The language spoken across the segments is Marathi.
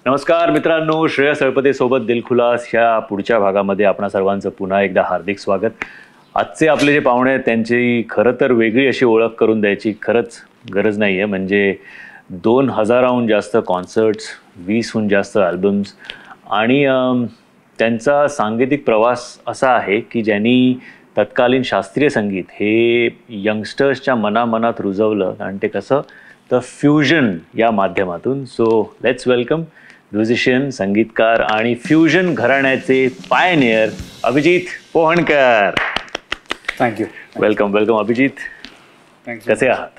नमस्कार मित्रांनो, श्रेयस अळपते सोबत दिलखुलास ह्या पुढच्या भागामध्ये आपणा सर्वांचं पुन्हा एकदा हार्दिक स्वागत. आजचे आपले जे पाहुणे आहेत त्यांची खरं तर वेगळी अशी ओळख करून द्यायची खरंच गरज नाही आहे. म्हणजे 2000हून जास्त कॉन्सर्ट्स, 20हून जास्त अल्बम्स आणि त्यांचा सांगीतिक प्रवास असा आहे की ज्यांनी तत्कालीन शास्त्रीय संगीत हे यंगस्टर्सच्या मनामनात रुजवलं आणि ते कसं तर फ्युजन या माध्यमातून. सो लेट्स वेलकम म्युझिशियन, संगीतकार आणि फ्युजन घराण्याचे pioneer Abhijit Pohankar. Thank you. Welcome welcome Abhijit. कसे आहात?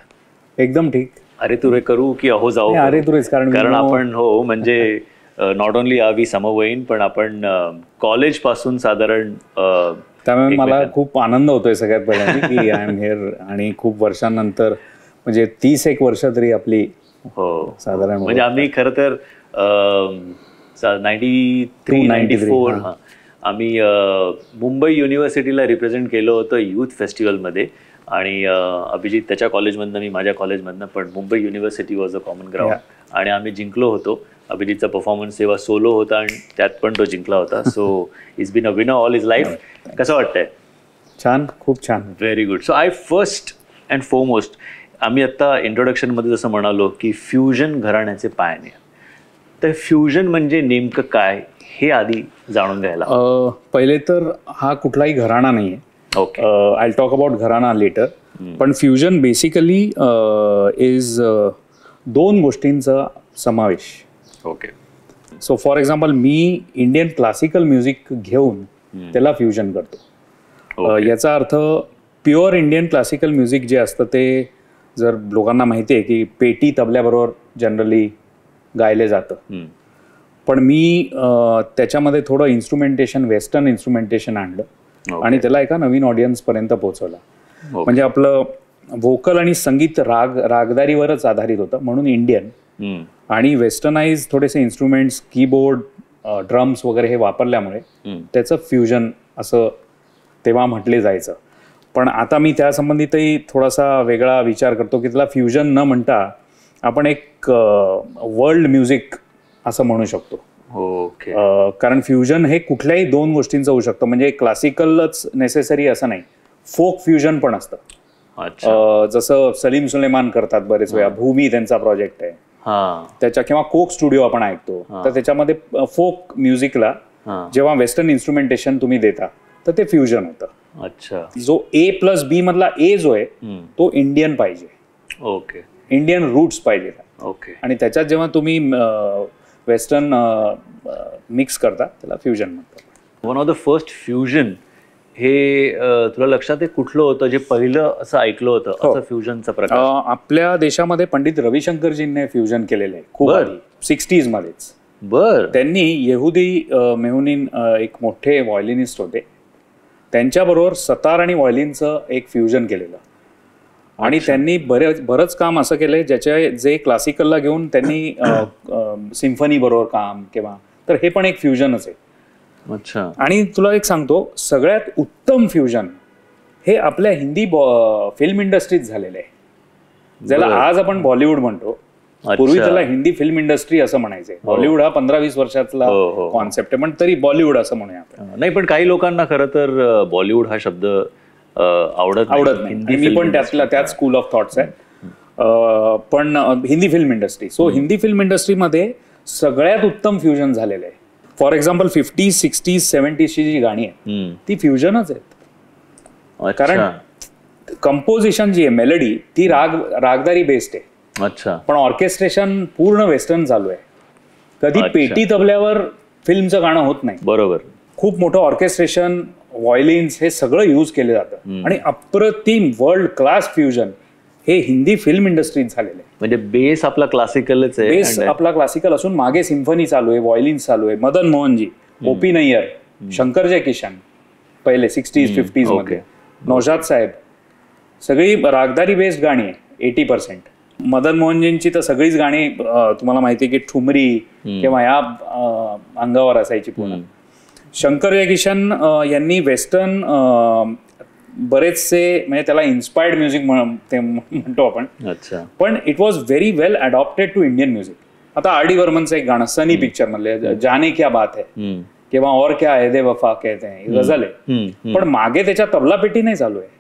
एकदम ठीक. अरे तुरे करू की अहो जाऊ? अरे तुरेच, कारण आपण हो म्हणजे नॉट ओनली आम्ही समवयीन पण आपण कॉलेज पासून साधारण त्यामुळे मला खूप आनंद होतोय सगळ्यात पहिल्यांदा की आय एम हिअर आणि खूप वर्षांनंतर म्हणजे 30 वर्ष तरी आपली हो साधारण म्हणजे आम्ही खरं तर 93-94 आम्ही मुंबई युनिव्हर्सिटीला रिप्रेझेंट केलं होतं यूथ फेस्टिवलमध्ये आणि अभिजित त्याच्या कॉलेजमधनं, मी माझ्या कॉलेजमधनं, पण Mumbai university was a common ground आणि आम्ही जिंकलो होतो. अभिजितचा परफॉर्मन्स तेव्हा सोलो होता आणि त्यात पण तो जिंकला होता. So is been a winner all is life. कसं वाटतंय? छान, खूप छान. Very good. So I first and foremost आम्ही आत्ता इंट्रोडक्शनमध्ये जसं म्हणालो की फ्युजन घराण्याचे पायनियर, तर फ्युजन म्हणजे नेमकं काय हे आधी जाणून घ्यायला. पहिले तर हा कुठलाही घराणा नाही आहे. Okay, I talk about gharana later. पण फ्युजन बेसिकली इज दोन गोष्टींचा समावेश. ओके. सो फॉर एक्झाम्पल मी इंडियन क्लासिकल म्युझिक घेऊन त्याला फ्युजन करतो. याचा अर्थ प्युअर इंडियन क्लासिकल म्युझिक जे असतं ते जर लोकांना माहिती आहे की पेटी तबल्याबरोबर जनरली गायले जातं, पण मी त्याच्यामध्ये थोडं इन्स्ट्रुमेंटेशन, वेस्टर्न इन्स्ट्रुमेंटेशन आणलं आणि त्याला एका नवीन ऑडियन्सपर्यंत पोहोचवलं. म्हणजे आपलं व्होकल आणि संगीत रागदारीवरच आधारित होतं म्हणून इंडियन, आणि वेस्टर्नाइज थोडेसे इन्स्ट्रुमेंट्स, कीबोर्ड, ड्रम्स वगैरे हे वापरल्यामुळे त्याचं फ्युजन असं तेव्हा म्हटले जायचं. पण आता मी त्यासंबंधितही थोडासा वेगळा विचार करतो की त्याला फ्युजन न म्हणता आपण एक वर्ल्ड म्युझिक असं म्हणू शकतो. ओके. कारण फ्युजन हे कुठल्याही दोन गोष्टींचं होऊ शकतं. म्हणजे क्लासिकलच नेसेसरी असं नाही, फोक फ्युजन पण असतं. जसं सलीम सुलेमान करतात बरेच वेळा, भूमी त्यांचा प्रोजेक्ट आहे त्याच्या, किंवा कोक स्टुडिओ आपण ऐकतो, तर त्याच्यामध्ये फोक म्युझिकला जेव्हा वेस्टर्न इन्स्ट्रुमेंटेशन तुम्ही देता तर ते फ्युजन होतं. अच्छा. जो A+B मधला ए जो आहे तो इंडियन पाहिजे. ओके. इंडियन रूट्स पाहिजे. ओके. आणि त्याच्यात जेव्हा तुम्ही वेस्टर्न मिक्स करता त्याला फ्युजन म्हणतात. One of the first fusion हे तुला लक्षात आहे कुठलं होतं जे पहिलं असं ऐकलं होतं असं फ्युजनचा प्रकार? आपल्या देशामध्ये पंडित रविशंकरजींनी फ्युजन केलेलं आहे खूप आधी, 60s मध्येच. बर. त्यांनी येहुदी मेहुनीन एक मोठे व्हायोलिनिस्ट होते, त्यांच्याबरोबर सतार आणि व्हायोलिनचं एक फ्युजन केलेलं. आणि त्यांनी बरंच काम असं केलंय जे क्लासिकलला घेऊन त्यांनी सिम्फनी बरोबर काम किंवा, तर हे पण एक फ्युजनच आहे. अच्छा. आणि तुला एक सांगतो, सगळ्यात उत्तम फ्युजन हे आपल्या हिंदी फिल्म इंडस्ट्रीत झालेलं आहे, ज्याला आज आपण बॉलिवूड म्हणतो. पूर्वी त्याला हिंदी फिल्म इंडस्ट्री असं म्हणायचंय. बॉलिवूड हा 15-20 वर्षातला कॉन्सेप्ट आहे, पण तरी बॉलिवूड असं म्हणूया आपण. नाही, पण काही लोकांना खरं तर बॉलिवूड हा शब्द आवडत नाही. मी पण त्याच स्कूल ऑफ थॉट्स आहे. पण Hindi film industry. So Hindi film इंडस्ट्रीमध्ये सगळ्यात उत्तम फ्युजन झालेलं आहे. फॉर एक्झाम्पल 50s, 60s, 70sची जी गाणी आहेत ती फ्युजनच आहेत. कारण कंपोजिशन जी आहे, मेलडी, ती रागदारी बेस्ड आहे. अच्छा. पण ऑर्केस्ट्रेशन पूर्ण वेस्टर्न चालू आहे. कधी पेटी तबल्यावर फिल्मचं गाणं होत नाही. बरोबर. खूप मोठं ऑर्केस्ट्रेशन, व्हायोलिन्स, हे सगळं यूज केलं जातं. आणि अप्रतिम वर्ल्ड क्लास फ्युजन हे हिंदी फिल्म इंडस्ट्रीत झालेलं आहे. म्हणजे बेस आपला क्लासिकलच आहे. बेस आपला क्लासिकल असून मागे सिम्फनी चालू आहे, व्हायोलिन्स चालू आहे. मदन मोहनजी, ओपी नय्यर, शंकर जयकिशन पहिले 60s 50s मध्ये, नौशाद साहेब, सगळी रागदारी बेस्ड गाणी आहे 80%. मदन मोहनजींची तर सगळीच गाणी तुम्हाला माहिती आहे की ठुमरी किंवा या अंगावर असायची पूर्ण. शंकर जयकिशन यांनी वेस्टर्न बरेचसे, म्हणजे त्याला इन्स्पायर्ड म्युझिक म्हणतो आपण. अच्छा. पण it was very well adopted to Indian music. आता आर डी बर्मनचं एक गाणं सनी पिक्चर मधले, जाने क्या बात है किंवा और क्या है दे वफा कहते हैं, गझल आहे. पण मागे त्याच्या तबला पेटी नाही चालू आहे,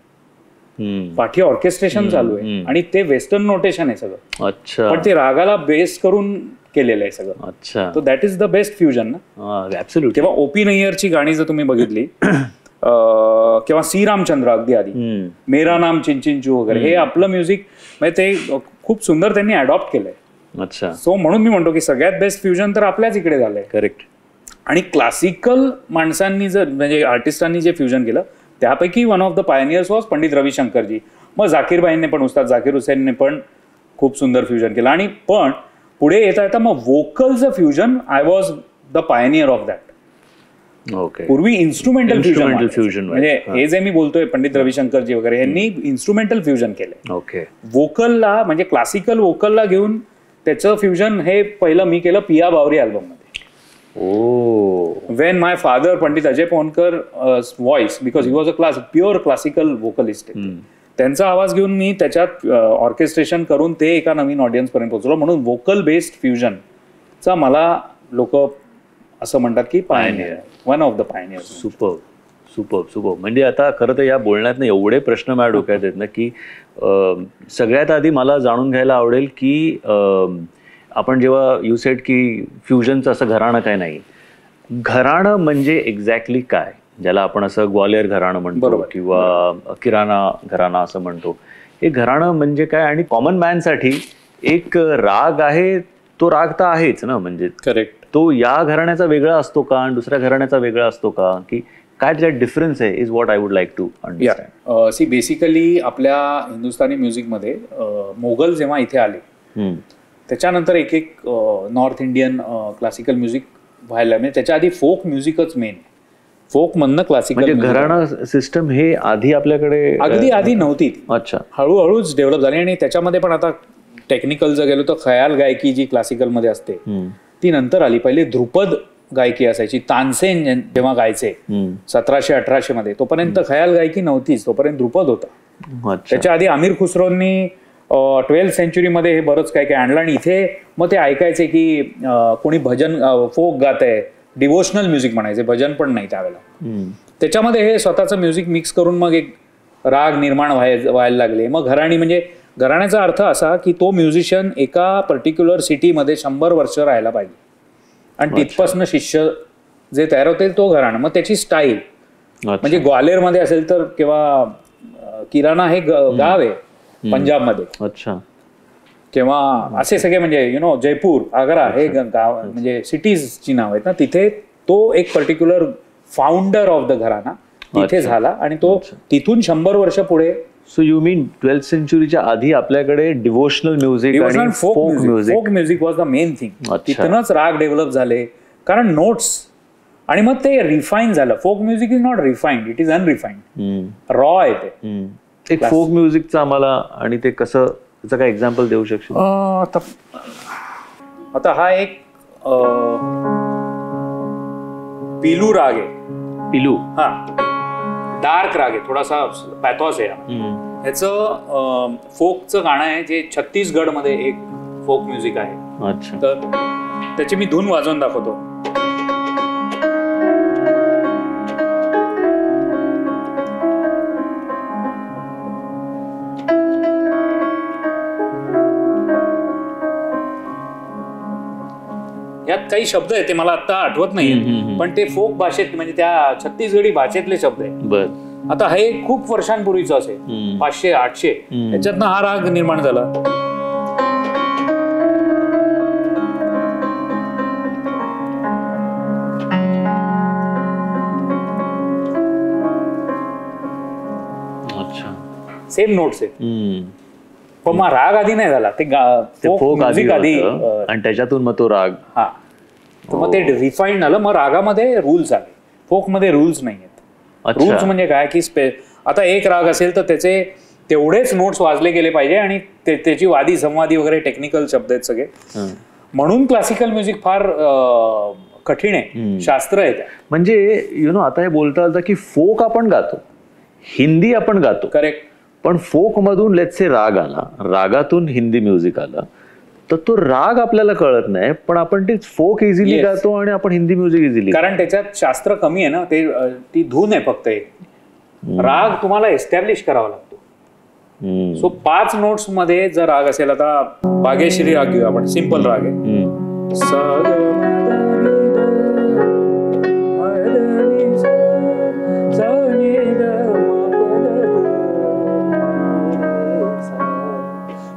पाठी ऑर्केस्ट्रेशन चालू आहे आणि ते वेस्टर्न नोटेशन आहे सगळं. अच्छा. पण ते रागाला बेस करून केलेलं आहे सगळं. अच्छा. तो that is the best fusion ना. ऍब्सोल्युटली. किंवा ओपी नय्यरची गाणी जर तुम्ही बघितली किंवा सी रामचंद्र अगदी आधी, मेरा नाम चिंचिंचू वगैरे, हे आपलं म्युझिक म्हणजे ते खूप सुंदर त्यांनी अडॉप्ट केलंय. अच्छा. सो म्हणून मी म्हणतो की सगळ्यात बेस्ट फ्युजन तर आपल्याच इकडे झालंय. करेक्ट. आणि क्लासिकल माणसांनी जर, म्हणजे आर्टिस्टांनी जे फ्युजन केलं त्यापैकी one of the pioneers was Pandit रविशंकरजी. मग झाकीरबाईंनी पण, उस्ताद झाकीर हुसेनने पण खूप सुंदर फ्युजन केलं. आणि पण पुढे येता येता मग वोकलचं fusion, I was the pioneer of that. Okay. पूर्वी इन्स्ट्रुमेंटल फ्युजन म्हणजे हे जे मी बोलतोय पंडित रविशंकरजी वगैरे, यांनी इन्स्ट्रुमेंटल फ्युजन केलंय. ओके. वोकलला, म्हणजे क्लासिकल वोकलला घेऊन त्याचं फ्युजन हे पहिलं मी केलं पिया बावरी अल्बम मध्ये. Wien my father Pandit Ajay Pohankar voice, because he was a pure classical vocalist, त्यांचा आवाज घेऊन मी त्याच्यात ऑर्केस्ट्रेशन करून ते एका नवीन ऑडियन्स पर्यंत पोहोचलो. म्हणून वोकल बेस्ड फ्युजनचा मला लोक असं म्हणतात की Pioneer, one of the Pioneer. Super super super. म्हणजे आता खरं तर या बोलण्यात एवढे प्रश्न माझ्या डोक्यात आहेत ना की सगळ्यात आधी मला जाणून घ्यायला आवडेल की आपण जेव्हा यू सेड की फ्युजनचं असं घराणं काय नाही, घराणं म्हणजे एक्झॅक्टली काय, ज्याला आपण असं ग्वालियर घराणं म्हणतो किंवा किराणा घराणा असं म्हणतो, हे घराणं म्हणजे काय? आणि कॉमन मॅनसाठी एक राग आहे, तो राग तर आहेच ना, म्हणजे करेक्ट, तो या घराण्याचा वेगळा असतो का आणि दुसऱ्या घराण्याचा वेगळा असतो का, की काय त्याच्यात डिफरन्स आहे, is what I would like to understand. See basically आपल्या हिंदुस्थानी म्युझिकमध्ये मोगल जेव्हा इथे आले त्याच्यानंतर एक एक नॉर्थ इंडियन क्लासिकल म्युझिक व्हायला, म्हणजे त्याच्या आधी फोक म्युझिकच मेन, फोक म्हणणं क्लासिकल. म्हणजे घराणा सिस्टम हे आधी आपल्याकडे अगदी आधी नव्हती. अच्छा. हळूहळूच डेव्हलप झाली. आणि त्याच्यामध्ये पण आता टेक्निकल जर गेलो तर खयाल गायकी जी क्लासिकलमध्ये असते ती नंतर आली. पहिले ध्रुपद गायकी असायची, तानसेन जेव्हा गायचे 1700-1800 मध्ये, तोपर्यंत खयाल गायकी नव्हतीच, तोपर्यंत ध्रुपद होता. त्याच्या आधी आमिर खुसरोंनी 12th सेंचुरीमध्ये हे बरंच काय काय आणलं. आणि इथे मग ते ऐकायचे की कोणी भजन फोक गात आहे, डिवोशनल म्युझिक म्हणायचे, भजन पण नाही त्यावेळेला. त्याच्यामध्ये हे स्वतःचं म्युझिक मिक्स करून मग एक राग निर्माण व्हायला लागले. मग घराणी, म्हणजे घराण्याचा अर्थ असा की तो म्युझिशियन एका पर्टिक्युलर सिटीमध्ये 100 वर्ष राहायला पाहिजे आणि तिथपासून शिष्य जे तयार होते तो घराणं. मग त्याची स्टाईल, म्हणजे ग्वालेरमध्ये असेल तर किंवा किराणा हे गाव आहे पंजाबमध्ये, अच्छा, किंवा असे सगळे, म्हणजे जयपूर, आग्रा हे गाव, म्हणजे सिटीजची नाव आहेत ना, तिथे तो एक पर्टिक्युलर फाउंडर ऑफ द घराणा तिथे झाला आणि तो तिथून 100 वर्ष पुढे. सो यू मीन 12th सेंचुरीच्या आधी आपल्याकडे डिवोशनल म्युझिक आणि folk music was the main thing. तिथूनच राग डेव्हलप झाले, कारण नोट्स, आणि मग ते रिफाईन झालं. Folk music is not refined, it is unrefined, raw आहे ते. एक फोक म्युझिकचं आम्हाला, आणि ते कसं, त्याचं काय एक्झाम्पल देऊ शकशील? आता हा एक पिलू राग आहे. पिलू, हा डार्क राग आहे, थोडासा पॅथॉस आहे. ह्याचं फोकचं गाणं आहे जे छत्तीसगड मध्ये एक फोक म्युझिक आहे. अच्छा. तर त्याची मी धून वाजवून दाखवतो. यात काही शब्द आहेत ते मला आता आठवत नाही, पण ते फोक भाषेत म्हणजे त्या छत्तीसगडी भाषेतले शब्द आहेत. बर. आता हे खूप वर्षांपूर्वीचं असेल, 500-800, त्याच्यातनं हा राग निर्माण झाला. अच्छा. सेम नोट्स आहेत, पण मग राग आधी नाही झाला, ते फोक म्युझिक आधी आणि त्याच्यातून मग तो राग. हा, तर मग ते रिफाईंड झालं. मग रागामध्ये रूल्स आले, फोक मध्ये रूल्स नाही आहेत. रूल्स म्हणजे काय की आता एक राग असेल तर त्याचे तेवढेच नोट्स वाजले गेले पाहिजे आणि त्याची वादी संवादी वगैरे टेक्निकल शब्द आहेत सगळे. म्हणून क्लासिकल म्युझिक फार कठीण आहे, शास्त्र आहे. म्हणजे आता हे बोलता आलं की फोक आपण गातो, हिंदी आपण गातो, करेक्ट, पण फोक मधून लेट्स से राग आला, रागातून हिंदी म्युझिक आलं, तर तो राग आपल्याला कळत नाही, पण आपण ते फोक इझिली गातो आणि आपण हिंदी म्युझिक इझिली. कारण त्याच्यात शास्त्र कमी आहे ना, ती धून आहे फक्त एक. राग तुम्हाला एस्टॅब्लिश करावा लागतो. सो 5 नोट्स मध्ये जर राग असेल, आता बागेश्री राग घेऊ आपण, सिंपल राग आहे.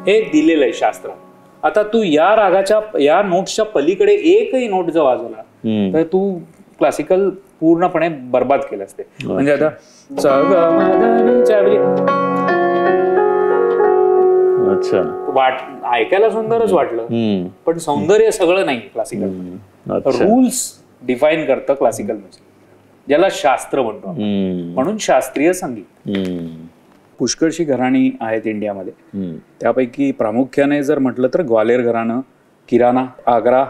हे दिलेलं आहे शास्त्रात. आता तू या रागाच्या या नोट्सच्या पलीकडे एकही नोट जर वाजवला तर तू क्लासिकल पूर्णपणे बर्बाद केलं असते. म्हणजे आता ऐकायला सुंदरच वाटलं, पण सौंदर्य सगळं नाही क्लासिकल. रूल्स डिफाईन करतं क्लासिकल म्युझिक, ज्याला शास्त्र म्हणतो, म्हणून शास्त्रीय संगीत. पुष्कळशी घराणी आहेत इंडियामध्ये. त्यापैकी प्रामुख्याने जर म्हटलं तर ग्वालेर घराणं, किराणा, आग्रा,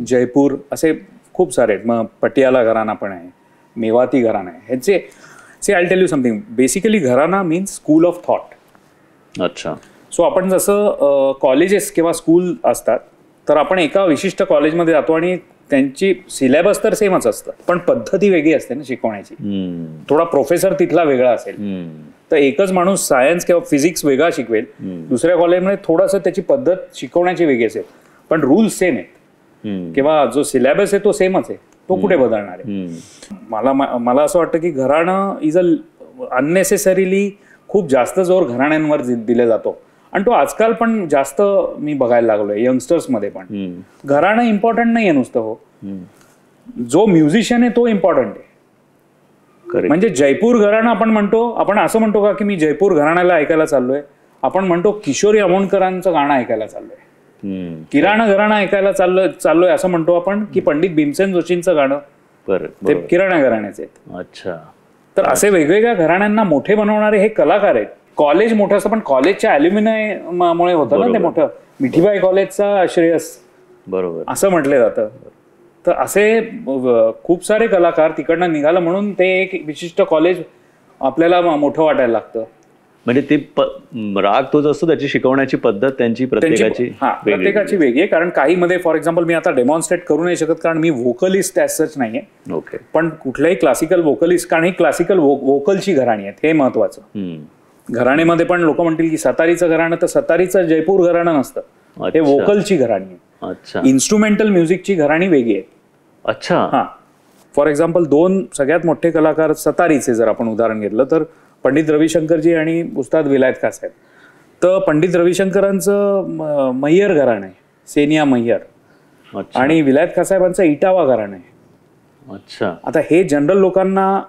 जयपूर असे खूप सारे आहेत. मग पटियाला घराणा पण आहे, मेवाती घराणा आहे. ह्याचे I tell you something. Basically gharana means school of thought. अच्छा. सो आपण जसं कॉलेजेस किंवा स्कूल असतात, तर आपण एका विशिष्ट कॉलेजमध्ये जातो आणि त्यांची सिलेबस तर सेमच असतं, पण पद्धती वेगळी असते ना शिकवण्याची. थोडा प्रोफेसर तिथला वेगळा असेल, तर एकच माणूस सायन्स किंवा फिजिक्स वेगळा शिकवेल, दुसऱ्या कॉलेजमध्ये थोडंसं त्याची पद्धत शिकवण्याची वेगळी असेल, पण रूल्स सेम आहेत किंवा जो सिलेबस आहे तो सेमच आहे, तो कुठे बदलणार आहे. मला असं वाटतं की घराणं इज अननेसेसरीली खूप जास्त जोर घराण्यांवर दिला जातो, आणि तो आजकाल पण जास्त मी बघायला लागलोय यंगस्टर्स मध्ये पण. घराणं इम्पॉर्टंट नाही आहे नुसतं, हो, जो म्युझिशियन आहे तो इम्पॉर्टंट आहे. म्हणजे जयपूर घराणं आपण म्हणतो, आपण असं म्हणतो का की मी जयपूर घराण्याला ऐकायला चाललोय? आपण म्हणतो किशोरी अमोणकरांचं गाणं ऐकायला चाललोय, किराणा घराणं ऐकायला चाललोय असं म्हणतो आपण, की पंडित भीमसेन जोशींचं गाणं ते किराणा घराण्याचे आहेत. अच्छा. तर असे वेगवेगळ्या घराण्यांना मोठे बनवणारे हे कलाकार आहेत. कॉलेज मोठं असतं, पण कॉलेजच्या अल्युमिनायमुळे होतं ना ते मोठं. मिठीबाई कॉलेजचा श्रेयस, बरोबर, असं म्हटलं जातं. तर असे खूप सारे कलाकार तिकडनं निघालं, म्हणून ते एक विशिष्ट कॉलेज आपल्याला मोठं वाटायला लागतं. म्हणजे ते राग तोच असतो, त्याची शिकवण्याची पद्धत त्यांची प्रत्येकाची वेगळी आहे. कारण काही मध्ये फॉर एक्झाम्पल मी आता डेमॉन्स्ट्रेट करू नाही शकत, कारण मी व्होकलिस्ट ॲज सच नाहीये. ओके. पण कुठल्याही क्लासिकल व्होकलिस्ट, कारण ही क्लासिकल व्होकलची घराणी आहेत, हे महत्वाचं. घराणेमध्ये पण लोक म्हणतील की सतारीचं घराणं, तर सतारीचं जयपूर घराणं नसतं, हे व्होकलची घराणी आहे. अच्छा. इन्स्ट्रुमेंटल म्युझिकची घराणी वेगळी आहे. अच्छा. हा, फॉर एक्झाम्पल 2 सगळ्यात मोठे कलाकार सतारीचे जर आपण उदाहरण घेतलं तर पंडित रविशंकरजी आणि उस्ताद विलायत खां साहेब. तर पंडित रविशंकरांचं मैयर घराणं आहे, सेनिया मैयर, आणि विलायत खां साहेबांचं इटावा घराणं आहे. अच्छा. आता हे जनरल लोकांना,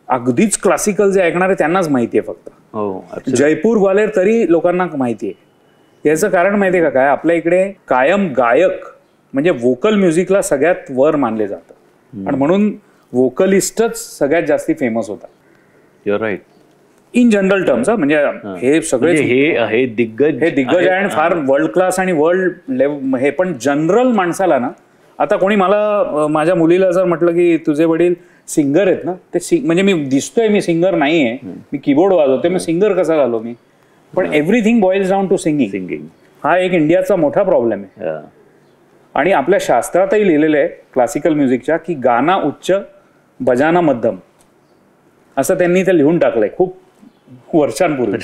अगदीच क्लासिकल जे ऐकणार आहे त्यांनाच माहिती आहे फक्त. जयपूर ग्वालेर तरी लोकांना माहिती आहे. याचं कारण माहिती आहे का काय? आपल्या इकडे कायम गायक म्हणजे व्होकल म्युझिकला सगळ्यात वर मानले जातं, आणि म्हणून व्होकलिस्टच सगळ्यात जास्ती फेमस होतात. Your right. In general terms, म्हणजे हे सगळे हे दिग्गज आहे आणि फार वर्ल्ड क्लास आणि वर्ल्ड लेवल हे. पण जनरल माणसाला ना, आता कोणी मला, माझ्या मुलीला जर म्हटलं की तुझे वडील सिंगर आहेत ना, ते म्हणजे मी दिसतोय मी सिंगर नाहीये, मी कीबोर्ड वाजवतोय, मी सिंगर कसा झालो मी? पण everything boils down to singing. हा एक इंडियाचा मोठा प्रॉब्लेम आहे. आणि आपल्या शास्त्रातही लिहिलेलं आहे क्लासिकल म्युझिकच्या की गाना उच्च, बजाना मध्यम, असं त्यांनी ते लिहून टाकलंय खूप वर्षांपूर्वी.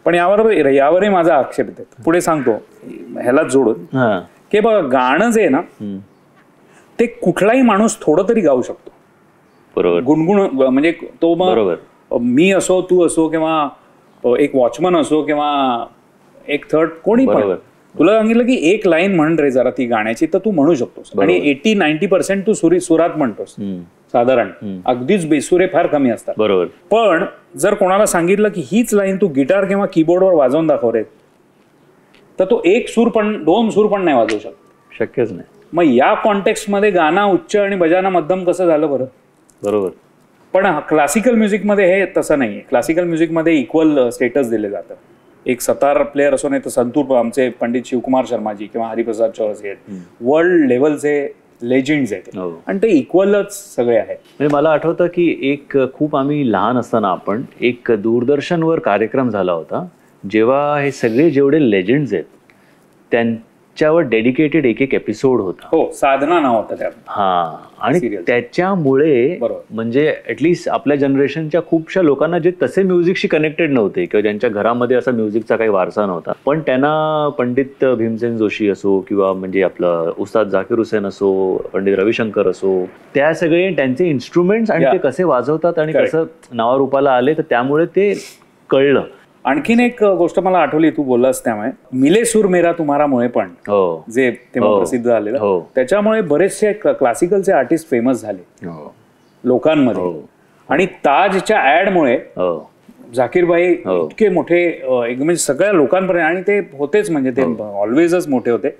पण यावरही माझा आक्षेप येतो. पुढे सांगतो ह्यालाच जोडून की बघा गाणं जे आहे ना ते कुठलाही माणूस थोडं तरी गाऊ शकतो. बरोबर. गुणगुण म्हणजे तो बरोबर. मी असो, तू असो, किंवा एक वॉचमन असो, किंवा एक थर्ड कोणी पण तुला सांगितलं की एक लाईन म्हण रे जरा ती गाण्याची, तर तू म्हणू शकतोस. आणि 80-90% तू सुरात म्हणतोस साधारण. अगदीच बेसुरे फार कमी असतात. बरोबर. पण जर कोणाला सांगितलं की हीच लाईन तू गिटार किंवा कीबोर्डवर वाजवून दाखव रे, तर तो एक सूर पण 2 सूर पण नाही वाजवू शकत. शक्यच नाही. मग या कॉन्टेक्स्ट मध्ये गाणं उच्च आणि बजाना मध्यम कसं झालं बरं? बरोबर. पण क्लासिकल म्युझिकमध्ये हे तसं नाहीये. क्लासिकल म्युझिकमध्ये इक्वल स्टेटस दिले जातं. एक सतार प्लेअर असो, नाही तर संतूर आमचे पंडित शिवकुमार शर्माजी किंवा हरिप्रसाद चौरसिया आहेत, वर्ल्ड लेवलचे लेजेंड्स आहेत, आणि ते इक्वलच सगळे आहेत. म्हणजे मला आठवतं की एक खूप आम्ही लहान असताना आपण एक दूरदर्शनवर कार्यक्रम झाला होता, जेव्हा हे सगळे जेवढे लेजेंड्स आहेत त्यांच्यावर डेडिकेटेड एक एपिसोड होता. हो, साधना नाव होतं त्यात. हा, आणि त्याच्यामुळे म्हणजे ऍटलिस्ट आपल्या जनरेशनच्या खूपशा लोकांना जे तसे म्युझिकशी कनेक्टेड नव्हते किंवा ज्यांच्या घरामध्ये असा म्युझिकचा काही वारसा नव्हता, पण त्यांना पंडित भीमसेन जोशी असो किंवा म्हणजे आपलं उस्ताद झाकीर हुसेन असो, पंडित रविशंकर असो, त्या सगळे त्यांचे इन्स्ट्रुमेंट्स आणि ते कसे वाजवतात आणि कसं नावारूपाला आले, तर त्यामुळे ते कळलं. आणखीन एक गोष्ट मला आठवली, तू बोललास त्यामुळे, मिले सूर मेरा तुम्हारामुळे पण जे तेव्हा प्रसिद्ध झालेलं, त्याच्यामुळे बरेचसे क्लासिकलचे आर्टिस्ट फेमस झाले लोकांमध्ये. आणि ताजच्या ऍडमुळे झाकीर भाई इतके मोठे एकदम म्हणजे सगळ्या लोकांपर्यंत, आणि ते होतेच म्हणजे ते ऑलवेजच मोठे होते,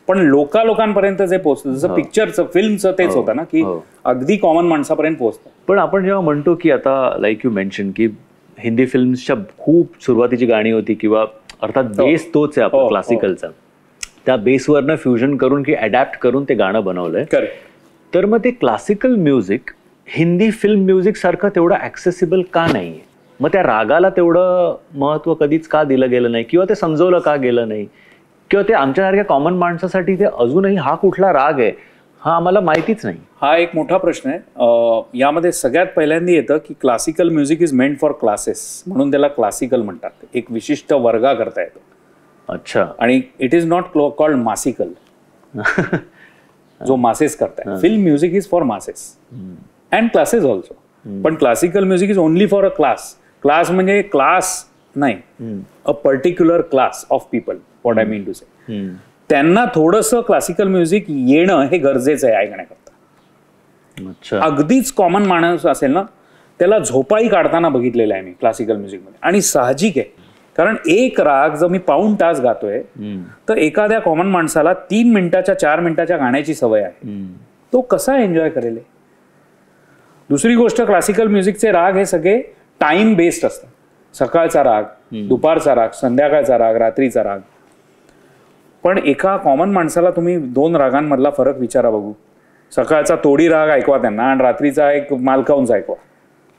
पण लोकांपर्यंत जे पोहोचतं, जसं पिक्चरचं फिल्मचं तेच होतं ना, की अगदी कॉमन माणसापर्यंत पोहोचतं. पण आपण जेव्हा म्हणतो की आता लाईक यू मेन्शन की हिंदी फिल्म्सच्या खूप सुरुवातीची गाणी होती, किंवा अर्थात बेस तोच आहे आपला क्लासिकलचा, त्या बेसवरनं फ्युजन करून की अडॅप्ट करून ते गाणं बनवलंय. तर मग ते classical music Hindi film music सारखं तेवढं ऍक्सेसिबल का नाहीये? मग त्या रागाला तेवढं महत्व कधीच का दिलं गेलं नाही, किंवा ते समजवलं का गेलं नाही, किंवा ते आमच्यासारख्या कॉमन माणसासाठी ते अजूनही हा कुठला राग आहे हा आम्हाला माहितीच नाही? हा एक मोठा प्रश्न आहे. यामध्ये सगळ्यात पहिल्यांदा येतं की classical music is meant for classes, म्हणून त्याला क्लासिकल म्हणतात. एक विशिष्ट वर्गा करता येतो. अच्छा. आणि it is not called massical, जो मासेस करताय. Film music is for masses and classes also. पण classical music is only for a class. Class म्हणजे क्लास नाही, a particular class of people, what I mean to say. त्यांना थोडंसं क्लासिकल म्युझिक येणं हे गरजेचं आहे ऐकण्याकरता. अगदीच कॉमन माणूस असेल ना, त्याला झोपाई काढताना बघितलेलं आहे मी क्लासिकल म्युझिकमध्ये. आणि साहजिक आहे, कारण एक राग जर मी पाऊण तास गातोय, तर एखाद्या कॉमन माणसाला 3 मिनिटाच्या 4 मिनिटाच्या गाण्याची सवय आहे. तो कसा एन्जॉय करेल? दुसरी गोष्ट, क्लासिकल म्युझिकचे राग हे सगळे टाइम बेस्ड असतात. सकाळचा राग, दुपारचा राग, संध्याकाळचा राग, रात्रीचा राग. पण एका कॉमन माणसाला तुम्ही 2 रागांमधला फरक विचारा बघू. सकाळचा तोडी राग ऐकवा त्यांना, आणि रात्रीचा एक मालकाऊंचा ऐकवा.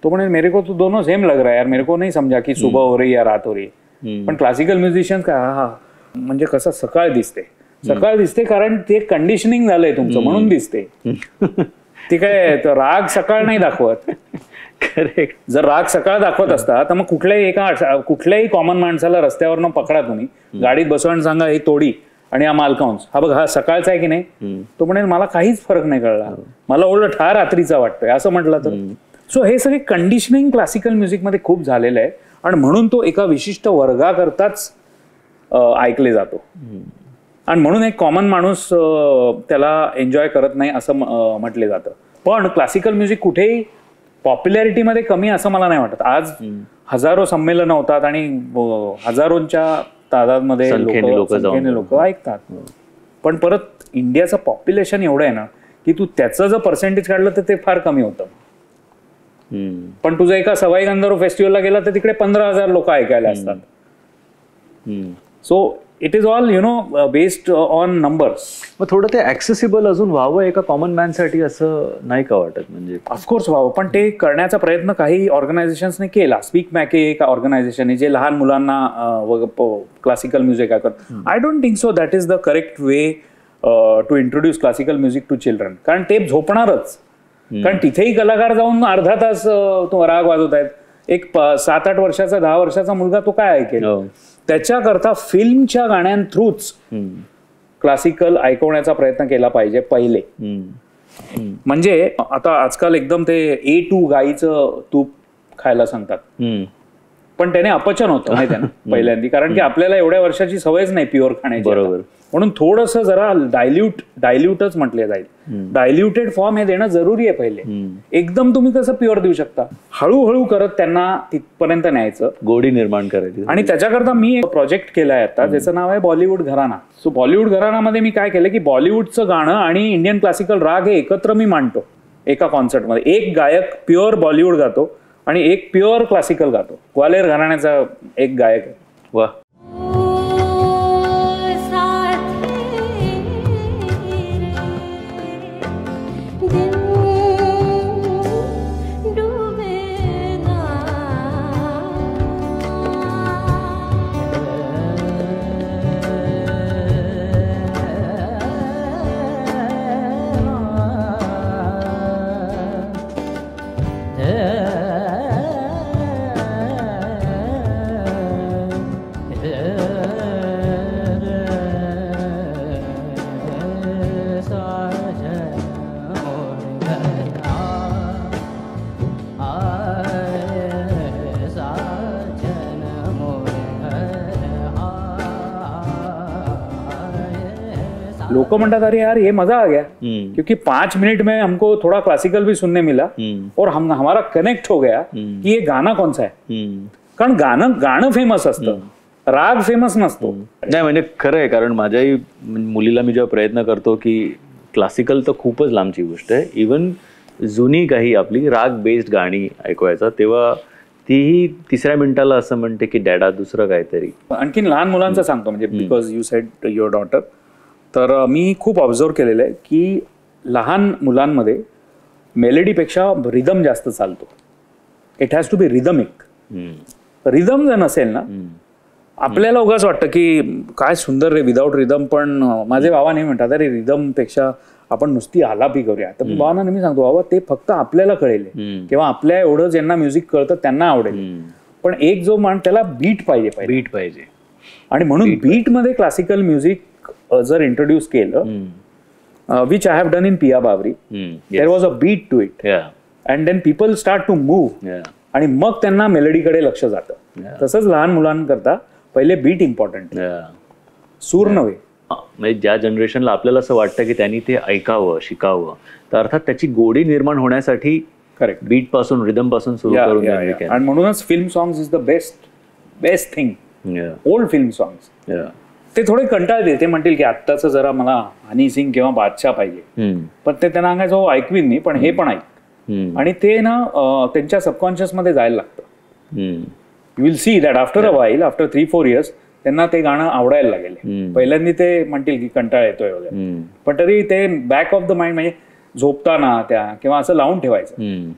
तो म्हणे मेरे को तो दोनों सेम लग रहा है यार, मेरे को नहीं समजा की सुबह हो रही या रात हो रही. पण क्लासिकल म्युझिशियन्स काय, हा म्हणजे कसं सकाळ दिसते, कारण ते कंडिशनिंग झालंय तुमचं, म्हणून दिसते. ते काय राग सकाळ नाही दाखवत. जर राग सकाळ दाखवत असता तर मग कुठल्याही कॉमन माणसाला रस्त्यावरनं पकडा, तुम्ही गाडीत बसवा आणि सांगा हे तोडी आणि हा मालकांस, हा बघ हा सकाळचा आहे की नाही, तो म्हणेल मला काहीच फरक नाही कळला, मला उलट हा रात्रीचा वाटतोय असं म्हटलं तर. सो हे सगळे कंडिशनिंग क्लासिकल म्युझिकमध्ये खूप झालेलं आहे, आणि म्हणून तो एका विशिष्ट वर्गाकरताच ऐकले जातो. आणि म्हणून एक कॉमन माणूस त्याला एन्जॉय करत नाही असं म्हटले जातं. पण क्लासिकल म्युझिक कुठेही पॉप्युलॅरिटीमध्ये कमी असं मला नाही वाटत. आज हजारो संमेलनं होतात आणि हजारोंच्या तादादमध्ये लोक ऐकतात. पण परत इंडियाचं पॉप्युलेशन एवढं आहे ना, की तू त्याचं जर पर्सेंटेज काढलं तर ते फार कमी होतं. पण तुझं एका सवाई गंधर्व फेस्टिवलला गेला तर तिकडे 15,000 लोक ऐकायला असतात. So it is all based on numbers. मग थोडं ते ऍक्सेसिबल अजून व्हावं एका कॉमन मॅनसाठी, असं नाही का वाटत? म्हणजे ऑफकोर्स व्हावं, पण ते करण्याचा प्रयत्न काही ऑर्गनायझेशन्सने केला. स्पीक मॅके एक ऑर्गनायझेशन आहे जे लहान मुलांना क्लासिकल म्युझिक ऐकत. I don't think so that is the correct way to introduce classical music to children. कारण ते झोपणारच, कारण तिथेही कलाकार जाऊन अर्धा तास राग वाजवत आहेत. एक 7-8 वर्षाचा 10 वर्षाचा मुलगा तो काय ऐकेल? त्याच्याकरता फिल्मच्या गाण्यां थ्रूच क्लासिकल ऐकवण्याचा प्रयत्न केला पाहिजे पहिले. म्हणजे आता आजकाल एकदम ते A2 गाईचं तूप खायला सांगतात, पण त्याने अपचन होतं माहिती आहे ना पहिल्यांदा, कारण की आपल्याला एवढ्या वर्षाची सवयच नाही प्युअर खाण्याची. बरोबर. म्हणून थोडंसं जरा डायल्यूटच म्हटले जाईल, डायल्युटेड फॉर्म हे देणं जरुरी आहे पहिले. एकदम तुम्ही कसं प्युअर देऊ शकता, हळूहळू करत त्यांना तिथपर्यंत न्यायचं, गोडी निर्माण करायची. आणि त्याच्याकरता मी एक प्रोजेक्ट केलाय आता ज्याचं नाव आहे बॉलिवूड घराणा. सो बॉलिवूड घराणामध्ये मी काय केलं की बॉलिवूडचं गाणं आणि इंडियन क्लासिकल राग हे एकत्र मी मांडतो एका कॉन्सर्टमध्ये. एक गायक प्युअर बॉलिवूड गातो आणि एक प्युअर क्लासिकल गातो. ग्वालेर घराण्याचा एक गायक आहे. वा. लोग म्हणतात अरे यार ये मजा आ गया, क्योंकि 5 मिनट में हमको थोड़ा क्लासिकल भी सुनने मिला और हमारा कनेक्ट हो गया कि ये गाना कौन सा है. कारण गाणं फेमस असतं, राग फेमस नसतो. नाही म्हणजे खरं आहे, कारण माझ्याही मुलीला मी जेव्हा प्रयत्न करतो की क्लासिकल तर खूपच लांबची गोष्ट आहे, इवन जुनी काही आपली राग बेस्ड गाणी ऐकवायचा, तेव्हा तीही 3ऱ्या मिनिटाला असं म्हणते की डॅडा दुसरं काहीतरी. आणखीन लहान मुलांचं सांगतो, म्हणजे because you sed your daughter, तर मी खूप ऑब्झर्व केलेलं आहे की लहान मुलांमध्ये मेलेडीपेक्षा रिदम जास्त चालतो. It has to be rhythmic. Rhythm जर नसेल ना, आपल्याला उगाच वाटतं की काय सुंदर रे विदाऊट रिदम, पण माझे बाबा नाही म्हणतात अरे रिदमपेक्षा आपण नुसती आलापी करूया. तर मी बाबांना नेहमी सांगतो, बाबा ते फक्त आपल्याला कळेल किंवा आपल्या एवढं ज्यांना म्युझिक कळतं त्यांना आवडेल, पण एक जो मान त्याला बीट पाहिजे. आणि म्हणून बीटमध्ये क्लासिकल म्युझिक जर इंट्रोड्यूस केलं, which I have done in Piya Bawri, there was a beat to it and then people start to move, आणि मग त्यांना मेलडीकडे लक्ष जातं. तसंच लहान मुलांकरता पहिले बीट इम्पॉर्टंट, सूर नव्हे. म्हणजे ज्या जनरेशनला आपल्याला असं वाटतं की त्यांनी ते ऐकावं शिकावं, तर अर्थात त्याची गोडी निर्माण होण्यासाठी करेक्ट बीट पासून रिदम पासून सुरू करून. आणि म्हणूनच film songs is the best thing. Old film songs ते थोडे कंटाळतील, ते म्हणतील की आत्ताचं जरा मला हनी सिंग किंवा बादशाह पाहिजे, पण ते त्यांना सांगायचं हो ऐकवीन मी, पण हे पण ऐक. आणि ते ना त्यांच्या सबकॉन्शियस मध्ये जायला लागतं. You will see that after a while, after 3-4 years त्यांना ते गाणं आवडायला लागेल. पहिल्यांदा ते म्हणतील की कंटाळा येतोय वगैरे, पण तरी ते बॅक ऑफ द माइंड, म्हणजे झोपताना त्या किंवा असं लावून ठेवायचं,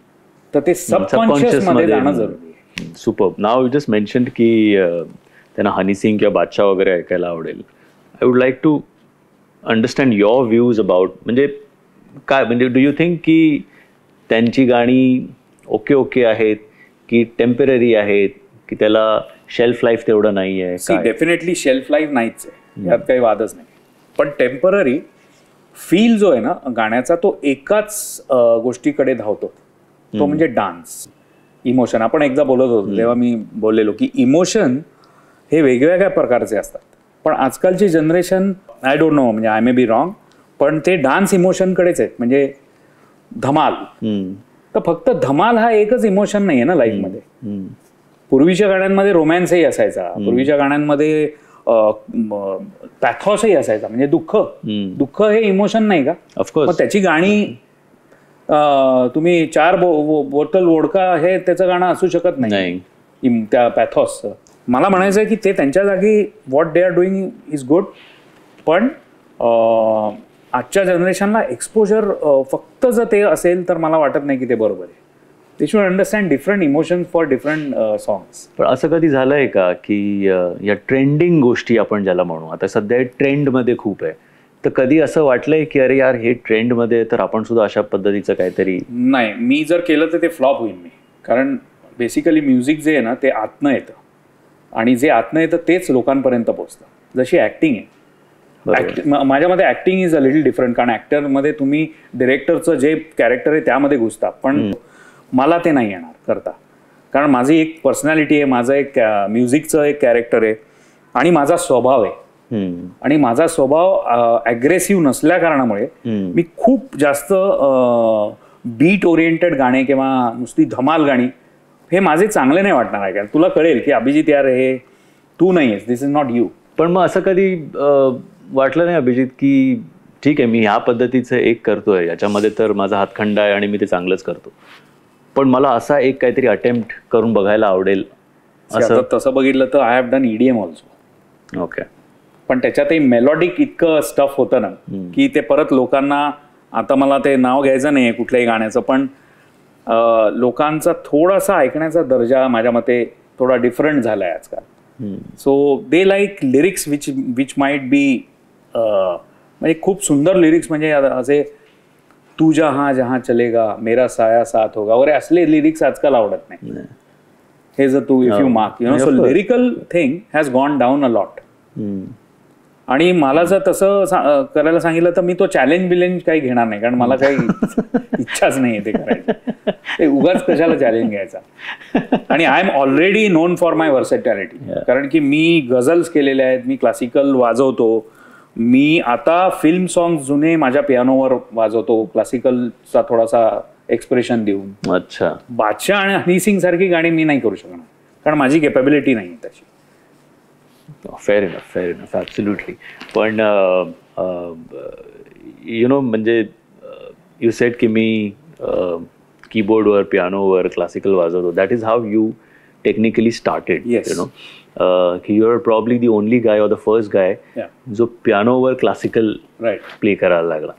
तर ते सबकॉन्शियस मध्ये जाणं जरुरी आहे. सुपर. नाव यू जस्ट मेन्शन्ड की त्यांना हनी सिंग किंवा बादशाह वगैरे ऐकायला आवडेल. I would like to understand your views about, म्हणजे काय, म्हणजे डू यू थिंक की त्यांची गाणी ओके आहेत की टेम्पररी आहेत, की त्याला शेल्फ लाईफ तेवढं नाही आहे? डेफिनेटली शेल्फ लाईफ नाहीच आहे, यात काही वादच नाही. पण टेम्पररी फील जो आहे ना गाण्याचा, तो एकाच गोष्टीकडे धावतो, तो म्हणजे डान्स, इमोशन. आपण एकदा बोलत होतो तेव्हा मी बोललेलो की इमोशन हे वेगवेगळ्या प्रकारचे असतात, पण आजकालची जनरेशन, आय डोंट नो, म्हणजे आय मे बी रॉंग, पण ते डान्स इमोशनकडेच आहेत. म्हणजे धमाल, तर फक्त धमाल हा एकच इमोशन नाही आहे ना लाईफमध्ये. पूर्वीच्या गाण्यांमध्ये रोमॅन्सही असायचा, पूर्वीच्या गाण्यांमध्ये पॅथॉसही असायचा, म्हणजे दुःख हे इमोशन नाही का? ऑफकोर्स. मग त्याची गाणी तुम्ही 4 बोटल वोडका हे त्याचं गाणं असू शकत नाही त्या पॅथॉसचं. मला म्हणायचं आहे की ते त्यांच्या जागी what they are doing is good, पण आजच्या जनरेशनला एक्सपोजर फक्त जर ते असेल तर मला वाटत नाही की ते बरोबर आहे. They should understand different emotions for different songs. पण असं कधी झालंय का की या ट्रेंडिंग गोष्टी आपण ज्याला म्हणू, आता सध्या ट्रेंडमध्ये खूप आहे, तर कधी असं वाटलंय की अरे यार हे ट्रेंडमध्ये तर आपण सुद्धा अशा पद्धतीचं काहीतरी? नाही, मी जर केलं तर ते फ्लॉप होईल मी, कारण बेसिकली म्युझिक जे आहे ना ते आतनं येतं, आणि जे आतनं येतं तेच लोकांपर्यंत पोहोचतं. जशी ॲक्टिंग आहे, माझ्या मते acting is a little different, कारण ऍक्टरमध्ये तुम्ही डिरेक्टरचं जे कॅरेक्टर आहे त्यामध्ये घुसता, पण मला ते नाही येणार करता, कारण माझी एक पर्सनॅलिटी आहे, माझं एक म्युझिकचं एक कॅरेक्टर आहे आणि माझा स्वभाव आहे. आणि माझा स्वभाव अग्रेसिव्ह नसल्या कारणामुळे मी खूप जास्त बीट ओरिएंटेड गाणे किंवा नुसती धमाल गाणी हे माझे चांगले नाही वाटणार आहे. कारण तुला कळेल की अभिजित यार हे तू नाही आहेस, दिस इज नॉट यू. पण मग असं कधी वाटलं नाही अभिजित की ठीक आहे मी ह्या पद्धतीचं एक करतोय, याच्यामध्ये तर माझा हातखंडा आहे आणि मी ते चांगलंच करतो, पण मला असा एक काहीतरी अटेम्प्ट करून बघायला आवडेल असं? तसं बघितलं तर I have done EDM also. Okay. पण त्याच्यातही मेलोडिक इतकं स्टफ होतं ना की ते परत लोकांना, आता मला ते नाव घ्यायचं नाही कुठल्याही गाण्याचं, पण लोकांचा थोडासा ऐकण्याचा दर्जा माझ्या मते थोडा डिफरंट झालाय आजकाल. So they like lyrics which might be म्हणजे खूप सुंदर लिरिक्स, म्हणजे असे तू जहाँ जहाँ चलेगा मेरा साया साथ होगा वगैरे असले लिरिक्स आजकाल आवडत नाही. हे जर तू if you mark you know, so lyrical thing has gone down a lot. आणि मला जर तसं करायला सांगितलं तर मी तो चॅलेंज काही घेणार नाही, कारण मला काही इच्छाच नाही ते करायची. ते उगाच कशाला चॅलेंज घ्यायचा. आणि I am already known for my versatility, कारण की मी गझल्स केलेल्या आहेत, मी क्लासिकल वाजवतो, मी आता फिल्म सॉंग जुने माझ्या पियानोवर वाजवतो क्लासिकलचा थोडासा एक्सप्रेशन देऊन. अच्छा. बादशाह आणि हनी सिंग सारखी गाणी मी नाही करू शकणार, कारण माझी कॅपॅबिलिटी नाही त्याची. Fair enough absolutely. पण यु नो म्हणजे यू सेड की मी कीबोर्डवर पियानोवर क्लासिकल वाजवतो, that is how you technically started. Yes. You know you are probably the only guy or the first guy जो पियानोवर क्लासिकल प्ले करायला लागला.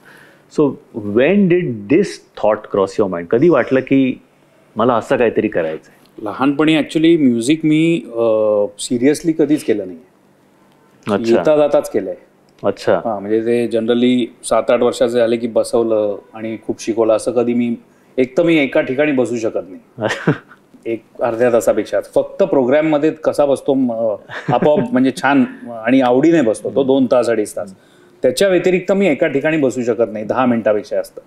So when did this thought cross your mind? कधी वाटलं की मला असं काहीतरी करायचं? लहानपणी ऍक्च्युली म्युझिक मी सिरियसली कधीच केलं नाही. अच्छा. येता जाताच केलंय. अच्छा. हा, म्हणजे ते जनरली 7-8 वर्षाचे झाले की बसवलं आणि खूप शिकवलं, असं कधी मी एक तर मी एका ठिकाणी बसू शकत नाही एक अर्ध्या तासापेक्षा. फक्त प्रोग्राम मध्ये कसा बसतो आपोआप म्हणजे छान आणि आवडीने बसतो तो 2 तास 2.5 तास. त्याच्या व्यतिरिक्त मी एका ठिकाणी बसू शकत नाही 10 मिनिटापेक्षा जास्त.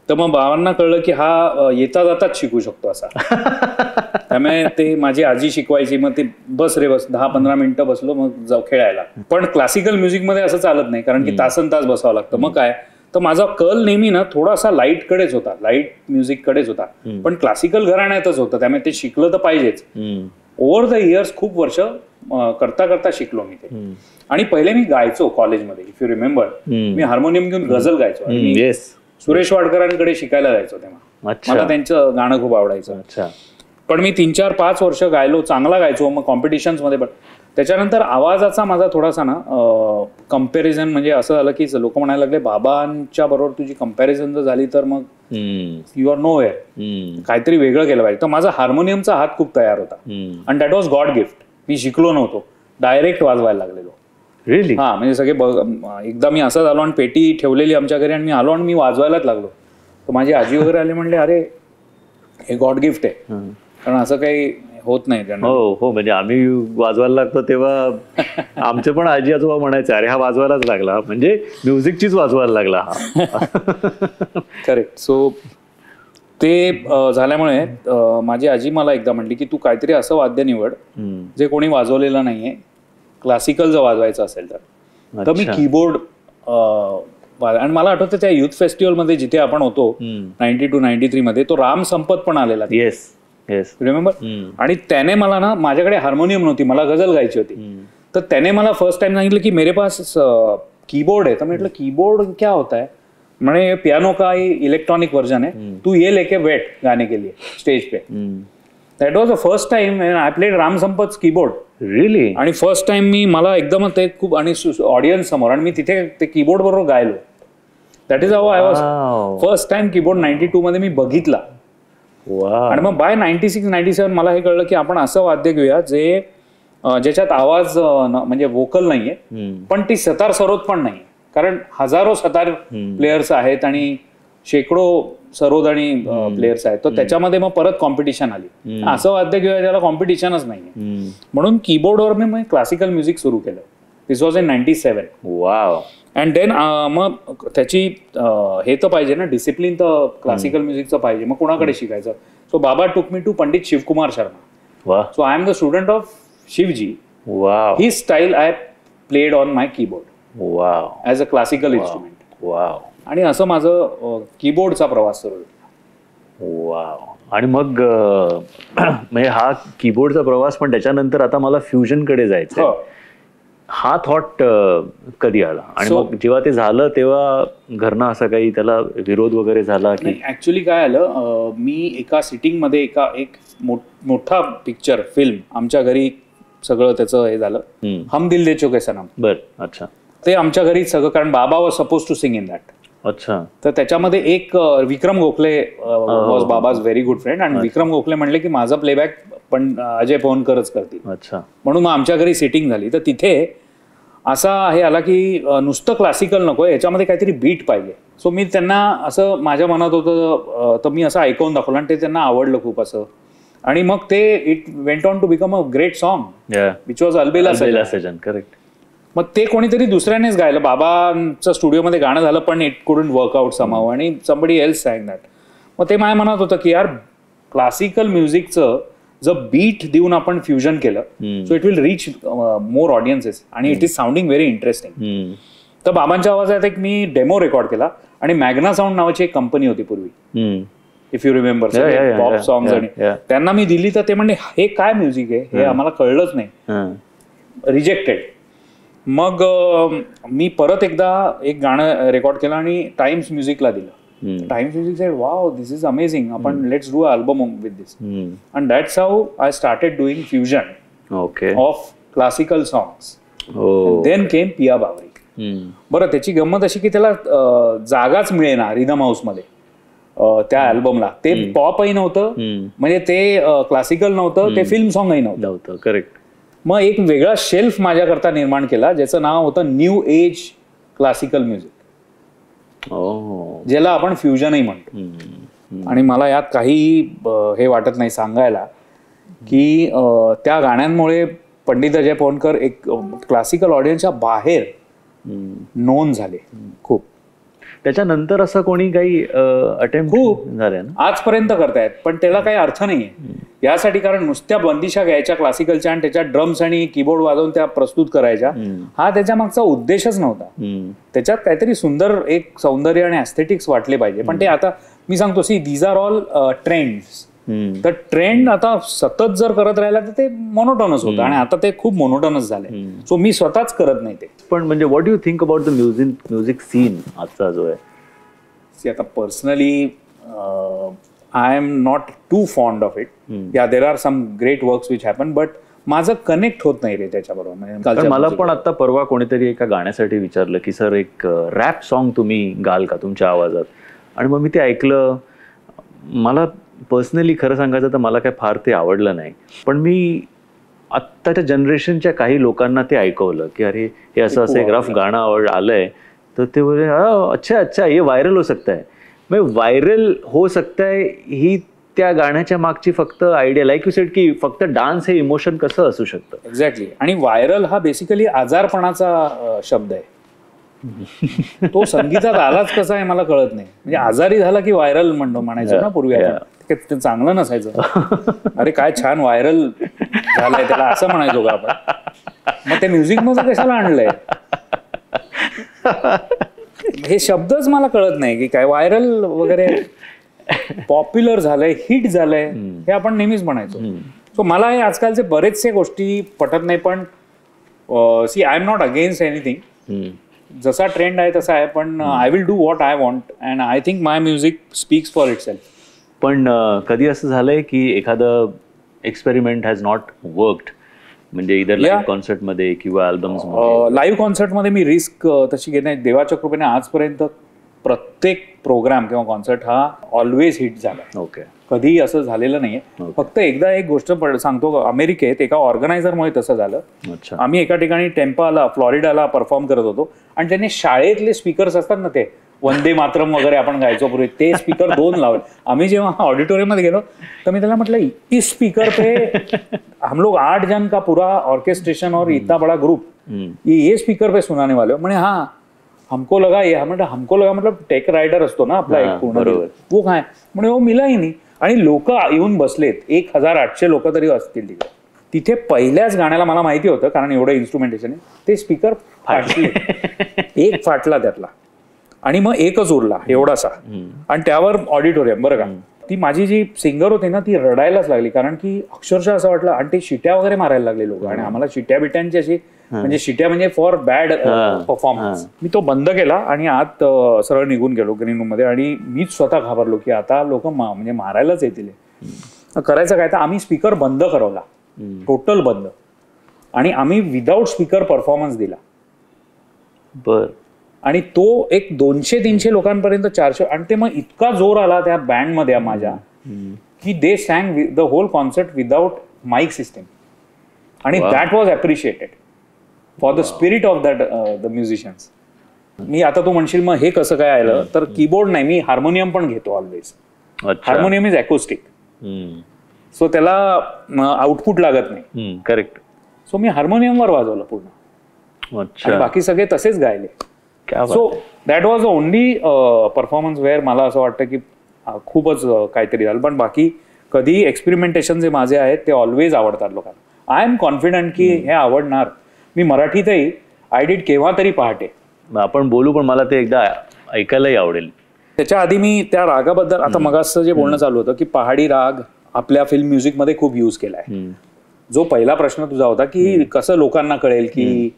तर मग बाबांना कळलं की हा येता जाताच शिकू शकतो असा. त्यामुळे ते माझी आजी शिकवायची, मग ते बस रे बस 10-15 मिनिटं बसलो मग जाऊ खेळायला. पण क्लासिकल म्युझिकमध्ये असं चालत नाही, कारण की तासन तास बसावं लागतं. मग काय तर माझा कल नेहमी ना थोडासा लाईट कडेच होता, लाईट म्युझिक कडेच होता, पण क्लासिकल घराण्यातच होतं, त्यामुळे ते शिकलं तर पाहिजेच. ओव्हर द इयर्स खूप वर्ष करता करता शिकलो मी ते. आणि पहिले मी गायचो कॉलेजमध्ये, if you remember, me harmonium घेऊन गझल गायचो. आणि सुरेश वाडकरांकडे शिकायला जायचो तेव्हा. मला त्यांचं गाणं खूप आवडायचं. पण मी 3-4-5 वर्ष गायलो, चांगला गायचो, मग कॉम्पिटिशन्स मध्ये. पण त्याच्यानंतर आवाजाचा माझा थोडासा ना कम्पॅरिझन, म्हणजे असं झालं की लोक म्हणायला लागले बाबांच्या बरोबर तुझी कम्पॅरिझन जर झाली तर मग यू आर नो वेअर, काहीतरी वेगळं केलं पाहिजे. तर माझा हार्मोनियमचा हात खूप तयार होता आणि दॅट वॉज गॉड गिफ्ट. मी शिकलो नव्हतो, डायरेक्ट वाजवायला लागलेलो. रिअली? हा, म्हणजे सगळे एकदा मी असं झालो आणि पेटी ठेवलेली आमच्या घरी आणि मी आलो आणि मी वाजवायलाच लागलो. तर माझी आजी वगैरे आले, म्हणले अरे हे गॉड गिफ्ट आहे, कारण असं काही होत नाही. हो, म्हणजे आम्ही वाजवायला लागतो तेव्हा आमचे पण आजी आजोबा म्हणायचे अरे हा वाजवायलाच लागला, म्हणजे म्युझिकचीच वाजवायला लागला हा. करेक्ट. सो ते झाल्यामुळे माझी आजी मला एकदा म्हणली की तू काहीतरी असं वाद्य निवड जे कोणी वाजवलेलं नाहीये, क्लासिकल जर वाजवायचं असेल तर. तर मी कीबोर्ड, आणि मला आठवतं त्या युथ फेस्टिवलमध्ये जिथे आपण होतो 92-93 मध्ये, तो राम संपत पण आलेला. Yes remember. आणि त्याने मला ना, माझ्याकडे हार्मोनियम नव्हती, मला गझल गायची होती, तर त्याने मला फर्स्ट टाइम सांगितलं की मेरे पास कीबोर्ड आहे. तर म्हटलं कीबोर्ड क्या होता है? म्हणे पियानो का इलेक्ट्रॉनिक वर्जन है, तू ये लेके बैठ गाने के लिए stage pay. That was the first time I played Ram संपत कीबोर्ड. रिअली? आणि फर्स्ट टाइम मला एकदम ते खूप, आणि ऑडियन्स समोर, आणि मी तिथे ते कीबोर्ड बरोबर गायलो. That is how I was first time keyboard 92 मध्ये मी बघितला. आणि मग बाय 96-97 मला हे कळलं की आपण असं वाद्य घेऊया जे ज्याच्यात आवाज म्हणजे वोकल नाहीये, पण ती सतार सरोद पण नाही, कारण हजारो सतार प्लेयर्स आहेत आणि शेकडो सरोद आणि प्लेयर्स आहेत. तर त्याच्यामध्ये मग परत कॉम्पिटिशन आली. असं वाद्य घेऊया ज्याला कॉम्पिटिशनच नाहीये. म्हणून कीबोर्डवर मी क्लासिकल म्युझिक सुरू केलं. This was in 97. Wow. And then मग त्याची हे तर पाहिजे ना, डिसिप्लिन तर क्लासिकल म्युझिकचं पाहिजे. मग कोणाकडे शिकायचं? सो बाबा टुक मी टू पंडित शिवकुमार शर्मा. वा. So I am the student of Shivji. Wow. He style I played on my keyboard wow. As a classical instrument. Wow. आणि असं माझं कीबोर्डचा प्रवास सुरू झाला. वाव. आणि मग म्हणजे हा कीबोर्डचा प्रवास, पण त्याच्यानंतर आता मला फ्युजनकडे जायचं. हा थॉट कधी आला? आणि मग जेव्हा ते झालं तेव्हा घरनं असं काही त्याला विरोध वगैरे झाला की? ऍक्च्युली काय आलं, मी एका सिटिंगमध्ये एक मोठा पिक्चर फिल्म आमच्या घरी सगळं त्याचं हे झालं, हम दिल दे चुके सनम. बर. अच्छा. ते आमच्या घरी सगळं, कारण बाबा was supposed to sing in that. अच्छा. तर त्याच्यामध्ये एक विक्रम गोखले वॉज बाबाज व्हेरी गुड फ्रेंड. आणि विक्रम गोखले म्हणले की माझा प्लेबॅक पण अजय पवनकरच करतील. अच्छा. म्हणून मग आमच्या घरी सिटिंग झाली. तर तिथे असा हे आला की नुसतं क्लासिकल नको, याच्यामध्ये काहीतरी बीट पाहिजे. सो मी त्यांना असं माझ्या मनात होतं, तर मी असं ऐकवून दाखवलं आणि ते त्यांना आवडलं खूप असं. आणि मग ते it went on to become a great song which was Albela Sajan. Correct. मग ते कोणीतरी दुसऱ्यानेच गायलं. बाबांचं स्टुडिओमध्ये गाणं झालं पण इट कुडंट वर्कआउट समाव, आणि समबडी एल्स सॅंग दॅट. मग ते माझ्या मनात होतं की यार क्लासिकल म्युझिकचं जर बीट देऊन आपण फ्युजन केलं, so it will reach more audiences आणि it is sounding very interesting. तर बाबांच्या आवाजात एक मी डेमो रेकॉर्ड केला. आणि मॅग्ना साऊंड नावाची एक कंपनी होती पूर्वी, if you remember, pop songs. आणि त्यांना मी दिली तर ते म्हणले हे काय म्युझिक आहे, हे आम्हाला कळलंच नाही, रिजेक्टेड. मग मी परत एकदा एक गाणं रेकॉर्ड केलं आणि टाइम्स म्युझिकला दिलं. Times music said wow this is amazing, आपण let's do a album with this. And that's how I started doing fusion of classical songs. Then came Piya Bawri. बरं, त्याची गंमत अशी की त्याला जागाच मिळेना रिदम हाऊसमध्ये त्या अल्बमला. ते पॉपही नव्हतं, म्हणजे ते क्लासिकल नव्हतं, ते फिल्म सॉंगही नव्हतं. करेक्ट. मग एक वेगळा शेल्फ माझ्याकरता निर्माण केला ज्याचं नाव होतं न्यू एज क्लासिकल म्युझिक, ज्याला आपण फ्युजनही म्हणतो. आणि मला यात काही हे वाटत नाही सांगायला की त्या गाण्यांमुळे पंडित अजय पवनकर एक क्लासिकल ऑडियन्सच्या बाहेर नोंद झाले खूप. त्याच्यानंतर असं कोणी काही अटेम्प्ट खूप झाले ना आजपर्यंत करतायत, पण त्याला काही अर्थ नाहीये यासाठी, कारण नुसत्या बंदिशा घ्यायच्या क्लासिकलच्या आणि त्याच्यात ड्रम्स आणि कीबोर्ड वाजवून त्या प्रस्तुत करायच्या, हा त्याच्या मागचा उद्देशच नव्हता. त्याच्यात काहीतरी सुंदर एक सौंदर्य आणि ॲस्थेटिक्स वाटले पाहिजे. पण ते आता मी सांगतो, see these are all trends. तर ट्रेंड आता सतत जर करत राहिला तर ते मोनोटोनस होतं, आणि आता ते खूप मोनोटोनस झालंय. सो मी स्वतःच करत नाही ते. पण म्हणजे what you think about the music scene आजचा जो आहे? आता personally I am not too fond of it. Yeah there are some great works which happen, but माझं कनेक्ट होत नाही रे त्याच्याबरोबर. म्हणजे मला पण आता परवा कोणीतरी एका गाण्यासाठी विचारलं की सर एक रॅप सॉन्ग तुम्ही गाल का तुमच्या आवाजात? आणि मग मी ते ऐकलं. मला पर्सनली खरं सांगायचं तर मला काय फार ते आवडलं नाही, पण मी आत्ताच्या जनरेशनच्या काही लोकांना ते ऐकवलं की अरे हे असं असं एक रफ गाणं आलंय, तर ते बोलले अच्छा अच्छा ये व्हायरल हो सकता है. मग व्हायरल हो सकता है ही त्या गाण्याच्या मागची फक्त आयडिया, लाईक यू सेड की फक्त डान्स हे इमोशन कसं असू शकतं. एक्झॅक्टली. आणि व्हायरल हा बेसिकली आजारपणाचा शब्द आहे. तो संगीतात आलाच कसा आहे मला कळत नाही. म्हणजे आजारी झाला की व्हायरल म्हणायचो ना पूर्वी. ते चांगलं नसायचं. अरे काय छान व्हायरल झालंय त्याला असं म्हणायचो का आपण? मग ते म्युझिक मध्ये कशाला आणलंय हे शब्दच मला कळत नाही की काय व्हायरल वगैरे. पॉप्युलर झालंय, हिट झालंय हे आपण नेहमीच म्हणायचो. सो मला हे आजकालचे बरेचसे गोष्टी पटत नाही. पण see I am not against anything. जसा ट्रेंड आहे तसा आहे, पण I will do what I want and I think my music speaks for itself. पण कधी असं झालंय की एखादं एक्सपेरिमेंट हॅज नॉट वर्कड, म्हणजे इधर लाईव्ह कॉन्सर्टमध्ये किंवा अल्बम्स? लाईव्ह कॉन्सर्टमध्ये मी रिस्क तशी घेत नाही. देवाच्या कृपेने आजपर्यंत प्रत्येक प्रोग्राम किंवा कॉन्सर्ट हा ऑलवेज हिट झाला. ओके. कधीही असं झालेलं नाहीये. फक्त एकदा एक गोष्ट सांगतो, अमेरिकेत एका ऑर्गनायझरमुळे तसं झालं. आम्ही एका ठिकाणी टेम्पाला फ्लॉरिडाला परफॉर्म करत होतो आणि त्यांनी शाळेतले स्पीकर्स असतात ना, ते वंदे मातरम वगैरे आपण गायचो पूर्वी, ते स्पीकर 2 लावले. आम्ही जेव्हा ऑडिटोरियम मध्ये गेलो तर मी त्याला म्हटलं इस स्पीकर पे हम लोग 8 जन का पूरा ऑर्केस्ट्रेशन और इतना बड़ा ग्रुप ये स्पीकर पे सुनाने वाले हो. म्हणे हा हमको लगा ये. म्हणजे हमको लगा मतलब टेक रायडर असतो ना आपला एक पूर्ण बरोबर. वो काय म्हणे हो मिला ही नाही. आणि लोक येऊन बसलेत 1800 लोक तरी असतील तिकडे. तिथे पहिल्याच गाण्याला मला माहिती होतं कारण एवढं इन्स्ट्रुमेंटेशन आहे ते स्पीकर फाटले. एक फाटला त्यातला आणि मग एकच उरला एवढासा आणि त्यावर ऑडिटोरियम. बरं का ती माझी जी सिंगर होती ना ती रडायलाच लागली कारण की अक्षरशः असं वाटलं आणि ते शिट्या वगैरे मारायला लागले लोक आणि आम्हाला शिट्या बिट्यांची अशी म्हणजे शिट्या म्हणजे फॉर बॅड परफॉर्मन्स. मी तो बंद केला आणि आत सरळ निघून गेलो ग्रीन रूम मध्ये आणि मीच स्वतः घाबरलो की आता लोक म्हणजे मारायलाच येतील. करायचं काय तर आम्ही स्पीकर बंद करवला टोटल बंद आणि आम्ही विदाऊट स्पीकर परफॉर्मन्स दिला. बर. आणि तो एक 200-300 लोकांपर्यंत 400 आणि ते मग इतका जोर आला त्या बँड मध्ये माझ्या की they sang the whole concert without mic system आणि that was appreciated for the spirit of that the musicians. मी आता तू म्हणशील मग हे कसं काय आलं तर कीबोर्ड नाही मी हार्मोनियम पण घेतो always. Harmonium is acoustic so त्याला आउटपुट लागत नाही. करेक्ट. सो मी हार्मोनियमवर वाजवलं पूर्ण आणि बाकी सगळे तसेच गायले. So that was the only performance where मला असं वाटतं की खूपच काहीतरी झालं. पण बाकी कधी एक्सपेरिमेंटेशन जे माझे आहेत ते ऑलवेज आवडतात लोकांना. आय एम कॉन्फिडंट की हे आवडणार. मी मराठीतही आय डिड केव्हा तरी पहाटे. आपण बोलू पण मला ते एकदा ऐकायलाही आवडेल. त्याच्या आधी मी त्या रागाबद्दल आता मगाचं जे बोलणं चालू होतं की पहाडी राग आपल्या फिल्म म्युझिकमध्ये खूप यूज केलाय. जो पहिला प्रश्न तुझा होता की कसं लोकांना कळेल की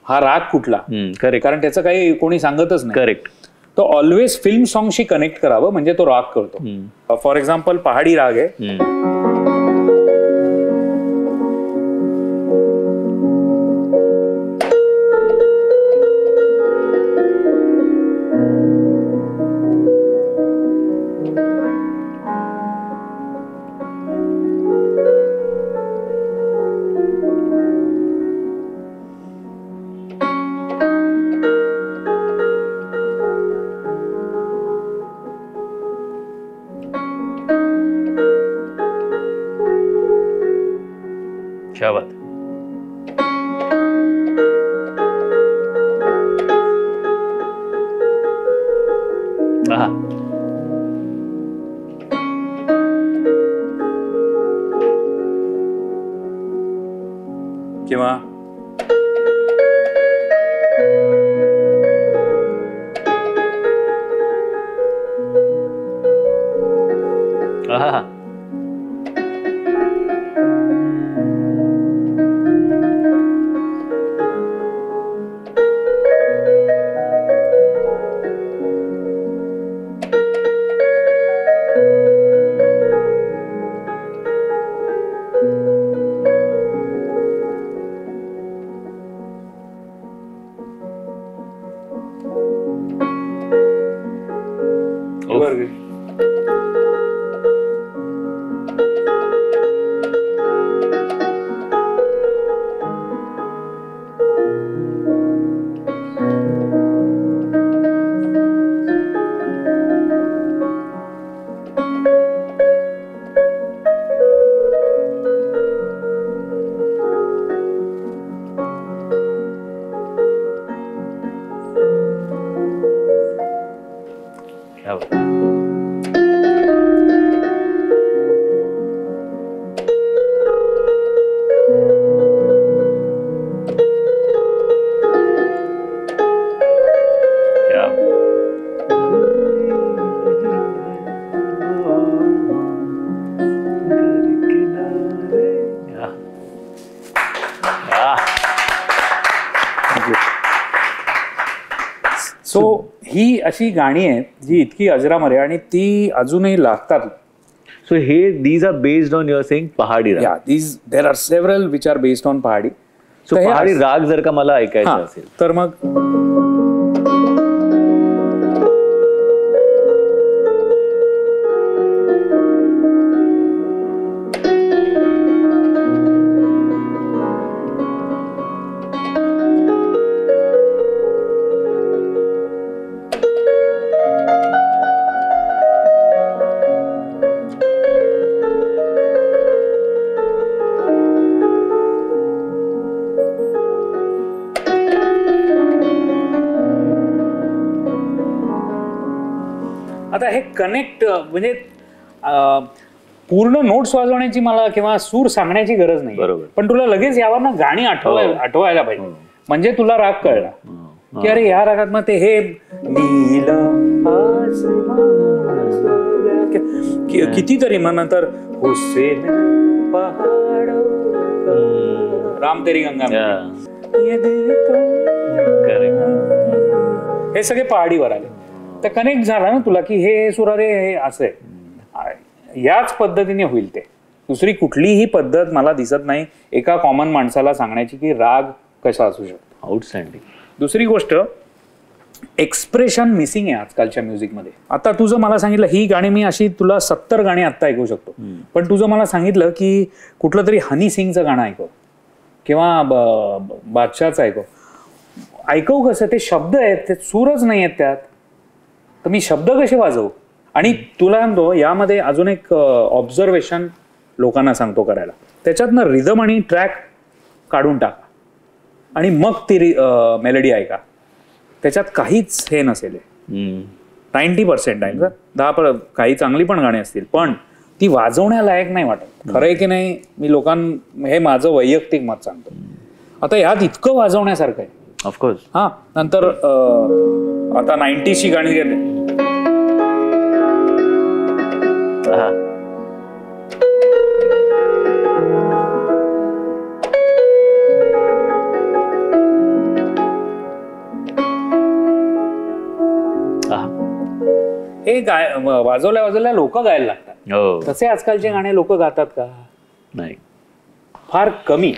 हा राग कुठला. करेक्ट. कारण त्याचं काही कोणी सांगतच नाही. करेक्ट. तो ऑलवेज फिल्म सॉंगशी कनेक्ट करावं म्हणजे तो राग करतो. फॉर एक्झाम्पल पहाडी राग आहे. क्या बात. किंवा सो ही अशी गाणी आहेत जी इतकी अजरामर आहे आणि ती अजूनही लागतात. सो हे these are based on your saying Pahadi raag. There are several which are based on Pahadi. So Pahadi राग जर का मला ऐकायचा असेल तर मग आता हे कनेक्ट म्हणजे पूर्ण नोट्स वाजवण्याची मला किंवा सूर सांगण्याची गरज नाही, बरोबर. पण तुला लगेच यावर ना गाणी आठवायला पाहिजे, म्हणजे तुला राग कळला की अरे या रागात मग ते हे नीलम आसमान सो गया, कितीतरी मग नंतर हुसेन पहाडो राम तेरी गंगा में, ये दिल तो हे सगळे पहाडीवर आले, तर कनेक्ट झाला ना तुला की हे सूर अरे हे असं आहे. याच पद्धतीने होईल ते. दुसरी कुठलीही पद्धत मला दिसत नाही एका कॉमन माणसाला सांगण्याची की राग कसा असू शकतो. आउटस्टँडिंग. दुसरी गोष्ट, एक्सप्रेशन मिसिंग आहे आजकालच्या म्युझिकमध्ये. आता तुझं मला सांगितलं ही गाणी मी अशी तुला 70 गाणी आत्ता ऐकू शकतो, पण तुझं मला सांगितलं की कुठलं तरी हनी सिंगचं गाणं ऐकव किंवा बादशाहचं ऐकव कसं, ते शब्द आहेत, ते सूरच नाही आहेत त्यात, तर मी शब्द कसे वाजवू. आणि तुला सांगतो यामध्ये अजून एक ऑब्झर्वेशन लोकांना सांगतो करायला, त्याच्यातनं रिदम आणि ट्रॅक काढून टाका आणि मग ती मेलडी ऐका, त्याच्यात काहीच हे नसेल 90% आहे. 10 काही चांगली पण गाणी असतील पण ती वाजवण्यालायक नाही वाटत. खरं आहे की नाही, मी हे माझं वैयक्तिक मत सांगतो. आता ह्यात इतकं वाजवण्यासारखं आहे ऑफकोर्स. हा, नंतर आता 90ची गाणी घेतली, हे वाजवल्या लोक गायला लागतात, तसे आजकालचे गाणे लोक गातात का? नाही, फार कमी.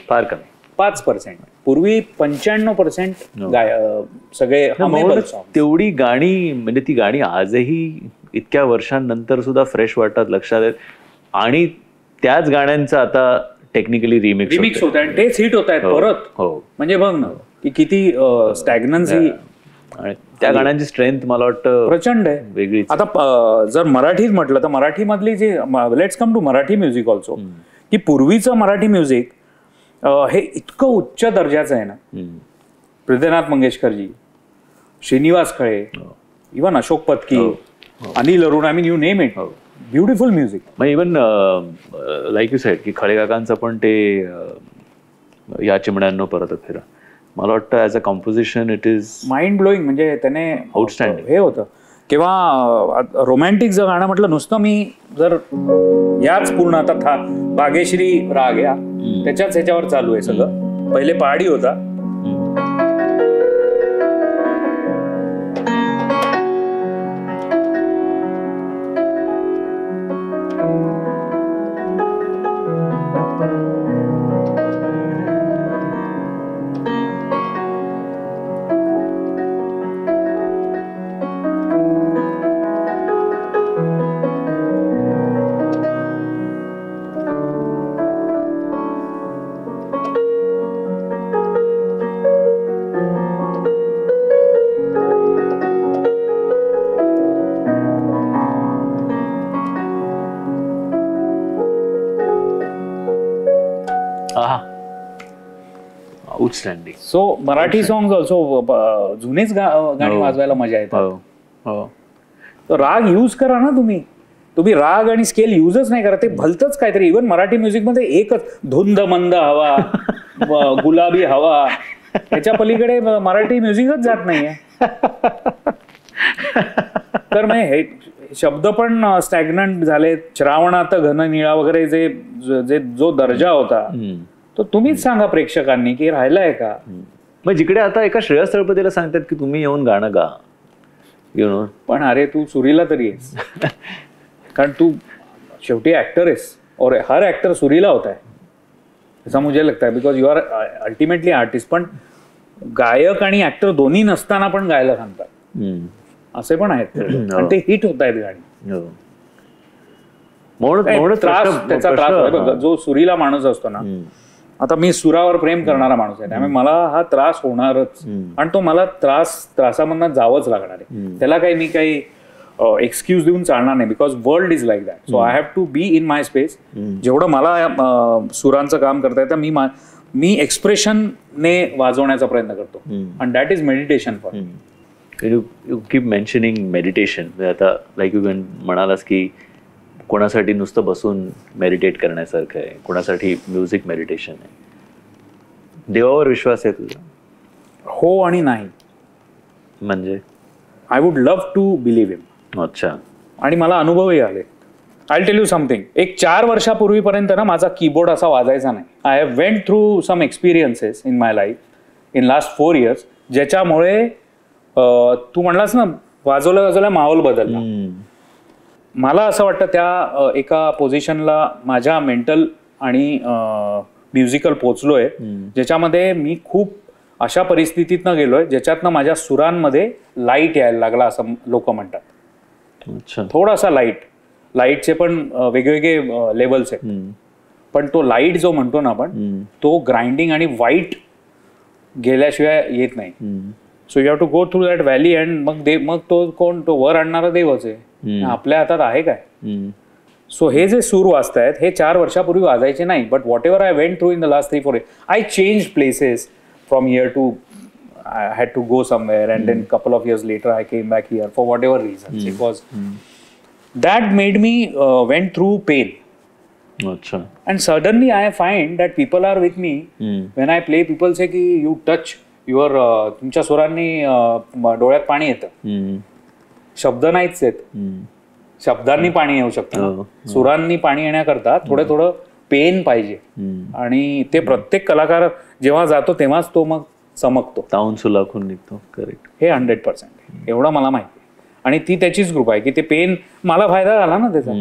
5%. पूर्वी 95% सगळे तेवढी गाणी, म्हणजे ती गाणी आजही इतक्या वर्षांनंतर सुद्धा फ्रेश वाटतात, लक्षात आहेत. आणि त्याच गाण्यांचं आता टेक्निकली रिमिक्स होत आहे, तेच हिट होत आहेत परत. म्हणजे बघ ना की किती स्टॅग्नन्सी. आणि त्या गाण्यांची स्ट्रेंथ मला वाटतं प्रचंड आहे, वेगळी. आता जर मराठीत म्हटलं तर मराठी मधली जी, let's come to Marathi music also, की पूर्वीचं मराठी म्युझिक हे इतकं उच्च दर्जाचं आहे ना. हृदयनाथ मंगेशकरजी, Shrinivas Khale, even Ashok Patki, Anil Arun, I mean you name it, beautiful music. मग इवन लाईक यू सेड की खळे काकांचं पण ते या चिमण्यांनो परत फिरा, मला वाटतं as a composition it is mind blowing. म्हणजे त्याने आउटस्टँडिंग हे होतं. किंवा रोमॅन्टिक जर गाणं म्हटलं, नुसतं मी जर याच पूर्ण आता बागेश्री राग या त्याच्याच ह्याच्यावर चालू आहे सगळं, पहिले पहाडी होता, outstanding. So Marathi songs also जुनेच गाणी वाजवायला मजा येतात. तर राग यूज करा ना तुम्ही राग आणि स्केल यूजच नाही करा, ते भलतच काहीतरी. इव्हन मराठी म्युझिक मध्ये एकच धुंद मंद हवा, गुलाबी हवा, त्याच्या पलीकडे मराठी म्युझिकच जात नाहीये. तर मग हे शब्द पण स्टॅग्नंट झाले. श्रावणात घन निळा वगैरे जो दर्जा होता तो तुम्हीच सांगा प्रेक्षकांनी की राहिलाय का. मग जिकडे आता एका श्रेयस तळपदेला सांगतात की तुम्ही येऊन गाणं गा, यु नो, पण अरे तू सुरीला तरी आहेस, कारण तू शेवटी ऍक्टर आहेस और हर ऍक्टर सुरीला होता है ऐसा मुझे लगता है, because you are ultimately artist. पण गायक आणि ऍक्टर दोन्ही नसताना पण गायला सांगतात असे पण आहेत, आणि ते हिट होत आहेत गाणी. त्याचा त्रास बघ, जो सुरीला माणूस असतो ना, आता मी सुरावर प्रेम करणारा माणूस आहे, त्यामुळे मला हा त्रास होणारच, आणि तो मला त्रासामधनं जावंच लागणार आहे. त्याला मी काही एक्सक्यूज देऊन चालणार नाही, because world is like that. So I have to be in my space. जेवढं मला सुरांचं काम करता येतं, मी एक्सप्रेशनने वाजवण्याचा प्रयत्न करतो, आणि that is meditation for. You keep mentioning meditation. आता लाईक यू म्हणालास की कोणासाठी नुसतं बसून मेडिटेट करण्यासारखं आहे, कोणासाठी म्युझिक मेडिटेशन आहे. देवावर विश्वास आहे तुझा? हो आणि नाही. म्हणजे I would love to believe him. अच्छा. आणि मला अनुभवही आले. I tell you something. एक 4 वर्षापूर्वीपर्यंत ना माझा कीबोर्ड असा वाजायचा नाही. I have went through some experiences in my life in last 4 years, ज्याच्यामुळे तू म्हणलास ना वाजवल्या माहोल बदलला. मला असं वाटतं त्या एका पोझिशनला माझ्या मेंटल आणि म्युझिकल पोचलोय, ज्याच्यामध्ये मी खूप अशा परिस्थितीतनं गेलोय ज्याच्यातनं माझ्या सुरांमध्ये लाईट यायला लागला असं लोक म्हणतात. थोडासा लाईटचे पण वेगवेगळे लेवल्स आहेत, पण तो लाईट जो म्हणतो ना आपण, तो ग्राइंडिंग आणि वाईट गेल्याशिवाय येत नाही. So you have to go through that valley अँड मग तो कोण, तो वर आणणारा देवच आहे. आपल्या हातात आहे काय? सो हे जे सूर वाजतायत हे 4 वर्षापूर्वी वाजायचे नाही. But whatever I went through in the last 3-4 years, I change places from here to, I had to go somewhere, and then couple of years later I came back here for whatever reasons. It was that made me went through pain. अच्छा. And suddenly I find that people are with me when I play. People say ki you touch your तुमच्या सुरांनी डोळ्यात पाणी येतं. शब्द नाहीच आहेत, शब्दांनी पाणी येऊ शकतं. सुरांनी पाणी येण्याकरता थोडं पेन पाहिजे. आणि ते प्रत्येक कलाकार जेव्हा जातो तेव्हाच तो मग चमकतो, ताऊन सुलाखून निघतो. करेक्ट. हे 100% एवढं मला माहिती आहे. आणि ती त्याचीच ग्रुप आहे की ते पेन मला फायदा झाला ना त्याचा.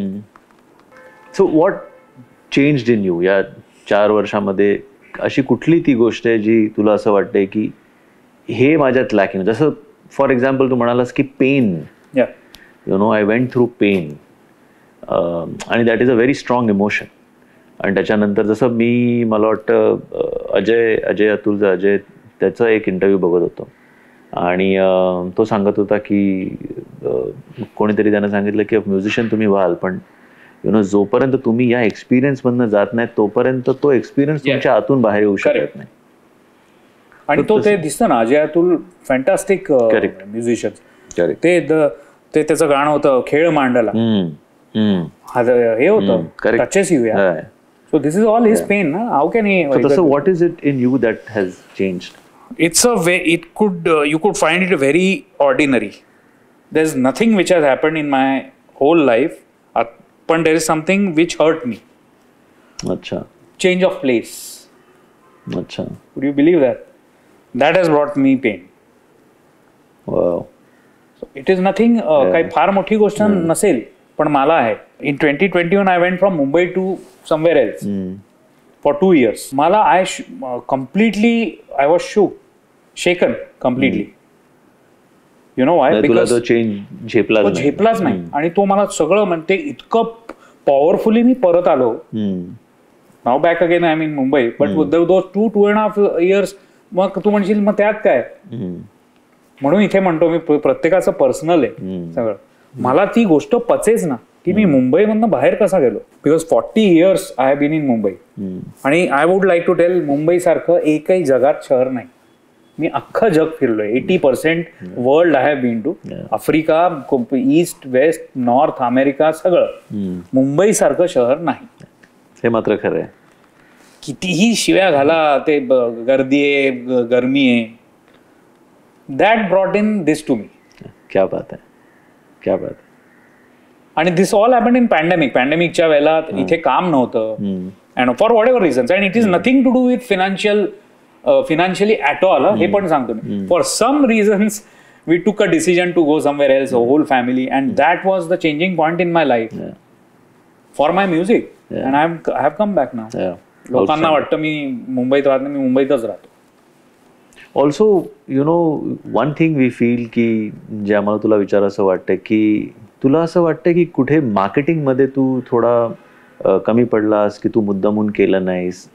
So what changed in you या 4 वर्षामध्ये? अशी कुठली ती गोष्ट आहे जी तुला असं वाटतंय की हे माझ्यात लॅकिंग? जसं फॉर एक्झाम्पल तू म्हणालास की pain, you know, I went through pain, आणि that is a very strong emotion. आणि त्याच्यानंतर जसं मला वाटतं अजय अतुलचा अजय, त्याचा एक इंटरव्ह्यू बघत होतो आणि तो सांगत होता की कोणीतरी त्यानं सांगितलं की म्युझिशियन तुम्ही व्हाल, पण यु नो जोपर्यंत तुम्ही या एक्सपिरियन्समधनं जात नाही तोपर्यंत तो एक्सपिरियन्स तुमच्या आतून बाहेर येऊ शकत नाही. आणि तो ते दिसतं ना, अजय अतुल फॅन्टास्टिक म्युझिशियन. ते त्याचं गाणं होतं खेळ मांडला, हे होतं touches you. So this is all his pain, na? How can he? So what is it in you that has changed? It's a way. You could find it very ordinary. There's nothing which has happened in my whole life, but there is something which hurt me. Acha. Change of place. Acha. Would you believe that? That has brought me pain. Wow. So it is nothing. काही फार मोठी गोष्ट नसेल, पण मला आहे. In 2021 I went from Mumbai to somewhere else for 2 years. मला completely I was shaken completely. You know why? Because तो चेंज झेपलाच नाही. आणि तो मला सगळं म्हणते इतकं पॉवरफुली मी परत आलो. Now back again I mean Mumbai. But those 2.5 years मग तू म्हणशील मग त्यात काय? म्हणून इथे म्हणतो मी प्रत्येकाचं पर्सनल आहे सगळं. मला ती गोष्ट पचेच ना की मी मुंबईमधनं बाहेर कसा गेलो. Because 40 years I have been in Mumbai. आणि I would like to tell, Mumbai सारखं एकही जगात शहर नाही. मी अख्खं जग फिरलोय. 80% world I have been to. Africa, east, west, north America, सगळं. मुंबई सारखं शहर नाही. हे मात्र खरं आहे. कितीही शिव्या घाला, ते गर्दी आहे, गरमी आहे. That brought in this to me. क्या बात आहे, क्या बात. आणि this all happened in pandemic. पॅन्डेमिकच्या वेळेला इथे काम नव्हतं, and for whatever reasons. And it is nothing to do with financially at all. हे पण सांगतो मी. For some reasons we took a decision to go somewhere else, whole family, and that was the changing point in my life for my music. And I have come back now. लोकांना वाटतं मी मुंबईत राहत नाही, मी मुंबईतच राहतो. Also you know one thing we feel की जे आम्हाला तुला विचारायचं वाटतं की तुला असं वाटतं की कुठे मार्केटिंगमध्ये तू थोडा कमी पडलास की तू मुद्दामून केलं नाहीस?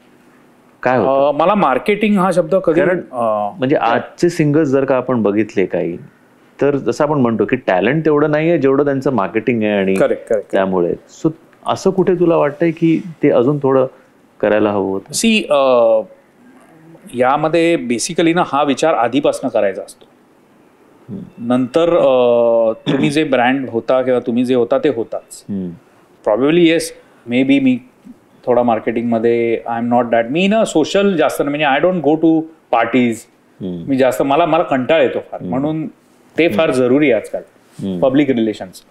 काय होतं? मला मार्केटिंग हा शब्द कधी, म्हणजे आजचे सिंगर्स जर का आपण बघितले काही, तर जसं आपण म्हणतो की टॅलेंट तेवढं नाहीये जेवढं त्यांचं मार्केटिंग आहे. आणि त्यामुळे सो असं कुठे तुला वाटतंय की ते अजून थोडं करायला हवं होतं? सी, यामध्ये बेसिकली ना हा विचार आधीपासून करायचा असतो. नंतर तुम्ही जे ब्रँड होता किंवा तुम्ही जे होता ते होताच. प्रॉबेबली येस, मे बी मी थोडा मार्केटिंगमध्ये आय एम नॉट दॅट. मी ना सोशल जास्त म्हणजे I don't go to parties. मी जास्त मला कंटाळ येतो फार, म्हणून ते फार जरुरी आहे आजकाल, पब्लिक रिलेशन्स.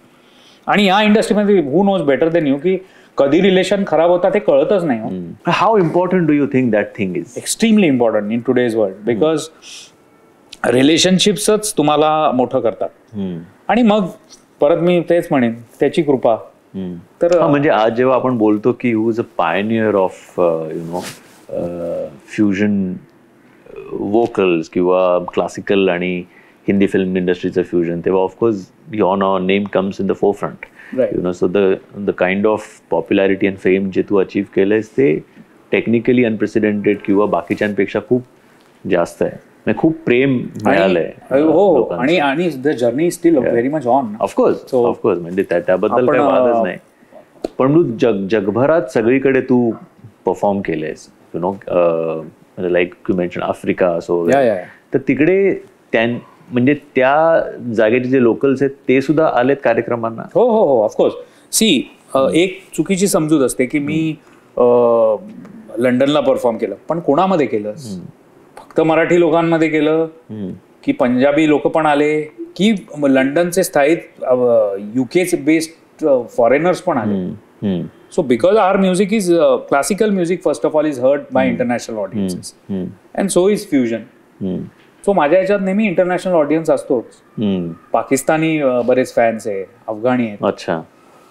आणि या इंडस्ट्रीमध्ये who knows better than you की कधी रिलेशन खराब होता ते कळतच नाही. How important do you think that thing is? Extremely important in today's world, because रिलेशनशिप्सच तुम्हाला मोठं करतात. आणि मग परत मी तेच म्हणेन, त्याची कृपा. तर म्हणजे आज जेव्हा आपण बोलतो की who is a Pioneer of fusion vocals किंवा क्लासिकल आणि हिंदी फिल्म इंडस्ट्रीचं फ्युजन, तेव्हा of course your name comes in the four front. So the kind of popularity and fame जे तू अचीव्ह केलंयस ते टेक्निकली अनप्रेसिडेंटेड किंवा बाकीच्यांपेक्षा खूप जास्त आहे. खूप प्रेम मिळालंय. हो, आणि the journey steel very much on. Of course म्हणजे त्याबद्दल काही वादच नाही. पण तू जगभरात सगळीकडे तू परफॉर्म केलंयस, you know, like you mention Africa असो, तर तिकडे म्हणजे त्या जागेचे जे लोकल्स आहेत ते सुद्धा आलेत कार्यक्रमांना. हो हो हो, ऑफकोर्स. सी, एक चुकीची समजूत असते की मी लंडनला परफॉर्म केलं, पण कोणामध्ये केलं? फक्त मराठी लोकांमध्ये केलं की पंजाबी लोक पण आले की लंडनचे स्थायिक UK बेस्ड फॉरेनर्स पण आले? So because our music is classical music, first of all, is heard by international audiences, and so is fusion. So माझ्या ह्याच्यात नेहमी इंटरनॅशनल ऑडियन्स असतोच. पाकिस्तानी बरेच फॅन्स आहे, अफगाणी आहेत, अच्छा,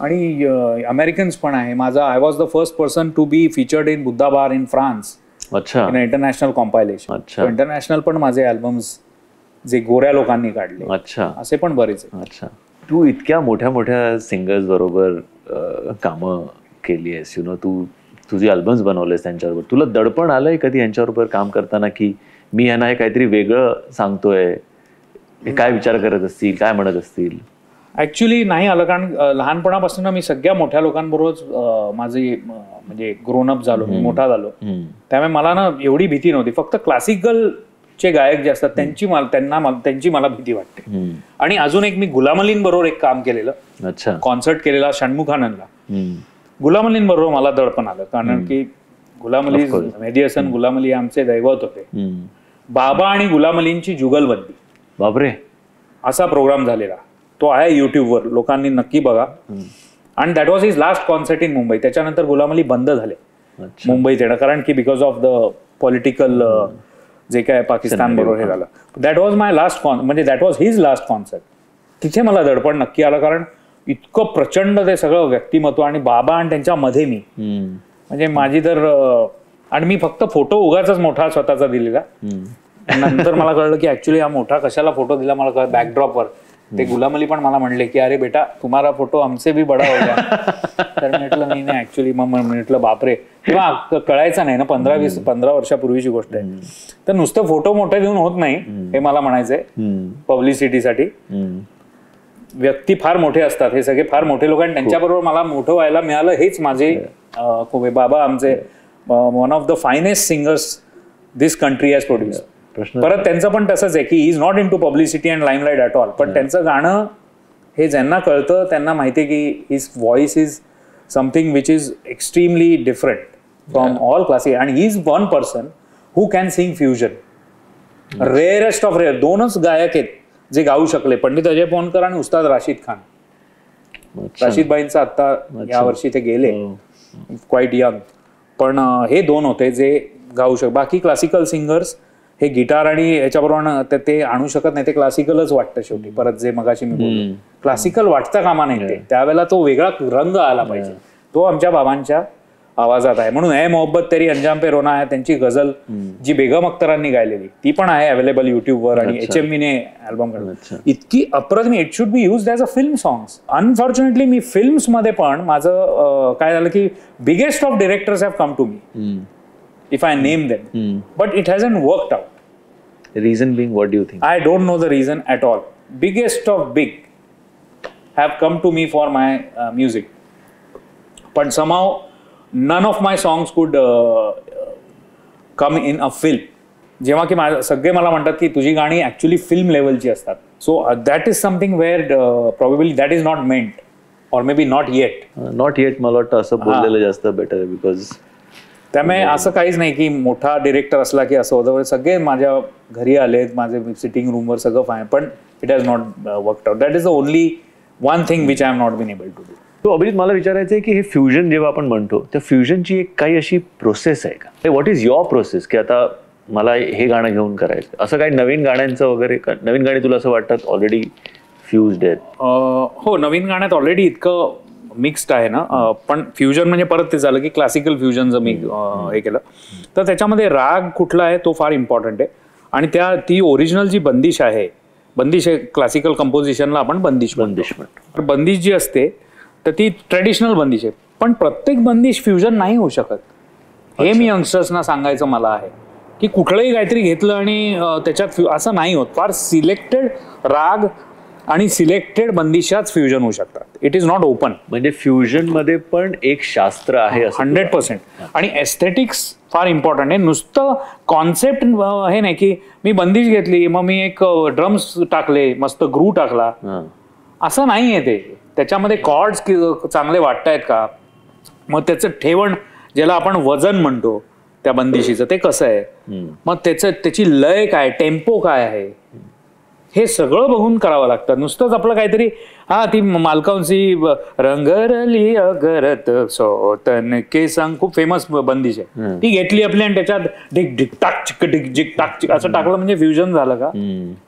आणि अमेरिकन्स पण आहे. माझा I was the first person to be featured in Buddha Bar in France, अच्छा, इन इंटरनॅशनल कॉम्पायलेशन. इंटरनॅशनल पण माझे अल्बम्स जे गोऱ्या लोकांनी काढले, अच्छा, असे पण बरेच. अच्छा. तू इतक्या मोठ्या मोठ्या सिंगर्स बरोबर कामं केली आहेस, यु नो, तू तुझे अल्बम्स बनवलेस त्यांच्याबरोबर. तुला दडपण आलंय कधी यांच्याबरोबर काम करताना की मी यांना हे काहीतरी वेगळं सांगतोय, हे काय विचार करत असतील, काय म्हणत असतील? ऍक्च्युली नाही आलं, कारण लहानपणापासून मी सगळ्या मोठ्या लोकांबरोबर माझी म्हणजे ग्रोन अप झालो, मी मोठा झालो. त्यामुळे मला ना एवढी भीती नव्हती. फक्त क्लासिकल चे गायक जे असतात त्यांची मला भीती वाटते. आणि अजून एक, मी गुलाम अलीन बरोबर एक काम केलेलं, अच्छा, कॉन्सर्ट केलेला षण्मुखानंदला. गुलाम अलीन बरोबर मला दडपण आलं, कारण की गुलाम अली, मेहदी हसन गुलाम अली आमचे दैवत होते. बाबा आणि गुलाम अलींची जुगलबंदी, बापरे, असा प्रोग्राम झालेला. तो आहे युट्यूबवर, लोकांनी नक्की बघा. आणि that was his last concert in Mumbai. त्याच्यानंतर गुलाम अली बंद झाले मुंबईत येणं, कारण की बिकॉज ऑफ द पॉलिटिकल जे काय पाकिस्तान बरोबर हे झालं. दॅट वॉज माय लास्ट म्हणजे that was his last concert. तिथे मला दडपण नक्की आलं, कारण इतकं प्रचंड ते सगळं व्यक्तिमत्व, आणि बाबा आणि त्यांच्यामध्ये मी, म्हणजे माझी तर, आणि मी फक्त फोटो उगाच मोठा स्वतःचा दिलेला. नंतर मला कळलं की ऍक्च्युली हा मोठा कशाला फोटो दिला मला कळलं, बॅकड्रॉपवर. ते गुलाम अली पण मला म्हणले की अरे बेटा तुम्हारा फोटो हमसे भी बडा हो गया. तर म्हटलं नाही नाही, ऍक्च्युली मग म्हटलं बापरे, किंवा कळायचं नाही ना, 15 वर्षापूर्वीची गोष्ट आहे. तर नुसतं फोटो मोठे देऊन होत नाही, हे मला म्हणायचंय. पब्लिसिटीसाठी व्यक्ती फार मोठे असतात, हे सगळे फार मोठे लोक, आणि त्यांच्याबरोबर मला मोठं व्हायला मिळालं. हेच माझे बाबा आमचे one of the finest singers this country has produce. परत त्यांचं पण तसंच आहे की he is not in to publicity and limelight at all, पण त्यांचं गाणं हे ज्यांना कळतं त्यांना माहिती आहे की his voice is something which is extremely different from all classic. आणि he is one person who can sing fusion. Rarest of rare 2च गायक आहेत जे गाऊ शकले, पंडित अजय पोहनकर आणि उस्ताद राशीद खान. राशीद भाईंचा आता यावर्षी ते गेले, क्वाईट यंग, पण हे 2 होते जे गाऊ शकले. बाकी क्लासिकल सिंगर्स हे गिटार आणि याच्याबरोबर ते आणू शकत नाही, ते क्लासिकलच वाटतं शेवटी. परत जे मगाशी मी बोललो, क्लासिकल वाटतं कामा नाही, ते त्यावेळेला तो वेगळा रंग आला पाहिजे. तो आमच्या बाबांच्या आवाजात आहे. म्हणून ए मोहब्बत तेरी अंजाम पे रोना आहे त्यांची गझल, जी बेगम अख्तरांनी गायलेली, ती पण आहे अवेलेबल युट्यूबवर. आणि HMV ने अल्बम काढला, इतकी अप्रतिम. It should be used as a film songs. Unfortunately मी फिल्म्स मध्ये पण माझं काय झालं की biggest of directors have come to me, if I name them, but it hasn't worked out. The reason being, what do you think? I don't know the reason at all. Biggest of big have come to me for my music, but somehow none of my songs could come in a film. जेव्हा की सगळे मला म्हणतात की तुझी गाणी ऍक्च्युली फिल्म लेवलची असतात. So that is something where probably that is not meant or maybe not yet. Not yet मला वाटतं असं बोललेलं जास्त बेटर आहे. बिकॉज त्यामुळे असं काहीच नाही की मोठा डिरेक्टर असला की असं होतं. सगळे माझ्या घरी आलेत, माझे सिटिंग रूमवर सगळं फाईन, पण it has not worked out. That is the only one thing which I am not been able to do. तो अभिजित मला विचारायचं आहे की हे फ्युजन जेव्हा आपण म्हणतो त्या फ्युजनची एक काही अशी प्रोसेस आहे का? व्हॉट इज युअर प्रोसेस की आता मला हे गाणं घेऊन करायचं, असं काही नवीन गाण्यांचं वगैरे? नवीन गाणी तुला असं वाटतात ऑलरेडी फ्युज्ड आहेत? हो, नवीन गाण्यात ऑलरेडी इतकं मिक्स्ड आहे ना. पण फ्युजन म्हणजे परत ते झालं की क्लासिकल फ्युजनचं मी हे केलं. तर त्याच्यामध्ये राग कुठला आहे तो फार इम्पॉर्टंट आहे. आणि ती ओरिजिनल जी बंदिश आहे, बंदिश क्लासिकल कंपोजिशनला आपण बंदिश म्हणतो. बंदिश जी असते तर ती ट्रेडिशनल बंदिश आहे. पण प्रत्येक बंदिश फ्युजन नाही होऊ शकत. हे मी यंगस्टर्सना सांगायचं मला आहे की कुठलंही काहीतरी घेतलं आणि त्याच्यात असं नाही होत. फार सिलेक्टेड राग आणि सिलेक्टेड बंदिशाच फ्युजन होऊ शकतात. It is not open. म्हणजे फ्युजन मध्ये पण एक शास्त्र आहे 100%. आणि एस्थेटिक्स फार इम्पॉर्टंट आहे. नुसतं कॉन्सेप्ट हे नाही की मी बंदिश घेतली मग मी एक ड्रम्स टाकले, मस्त ग्रू टाकला, असं नाही आहे ते. त्याच्यामध्ये कॉर्ड्स चांगले वाटतायत का, मग त्याचं ठेवण ज्याला आपण वजन म्हणतो त्या बंदिशीचं ते कसं आहे, मग त्याची लय काय, टेम्पो काय आहे, हे सगळं बघून करावं लागतं. नुसतंच आपलं काहीतरी ती मालकांची रंगरली अगरत सोतन के संग खूप फेमस बंदिश आहे, ती घेतली आपली आणि त्याच्यात डिक डिक टाक चिक डिक जिक टाक चिक असं टाकलं म्हणजे फ्युजन झालं का?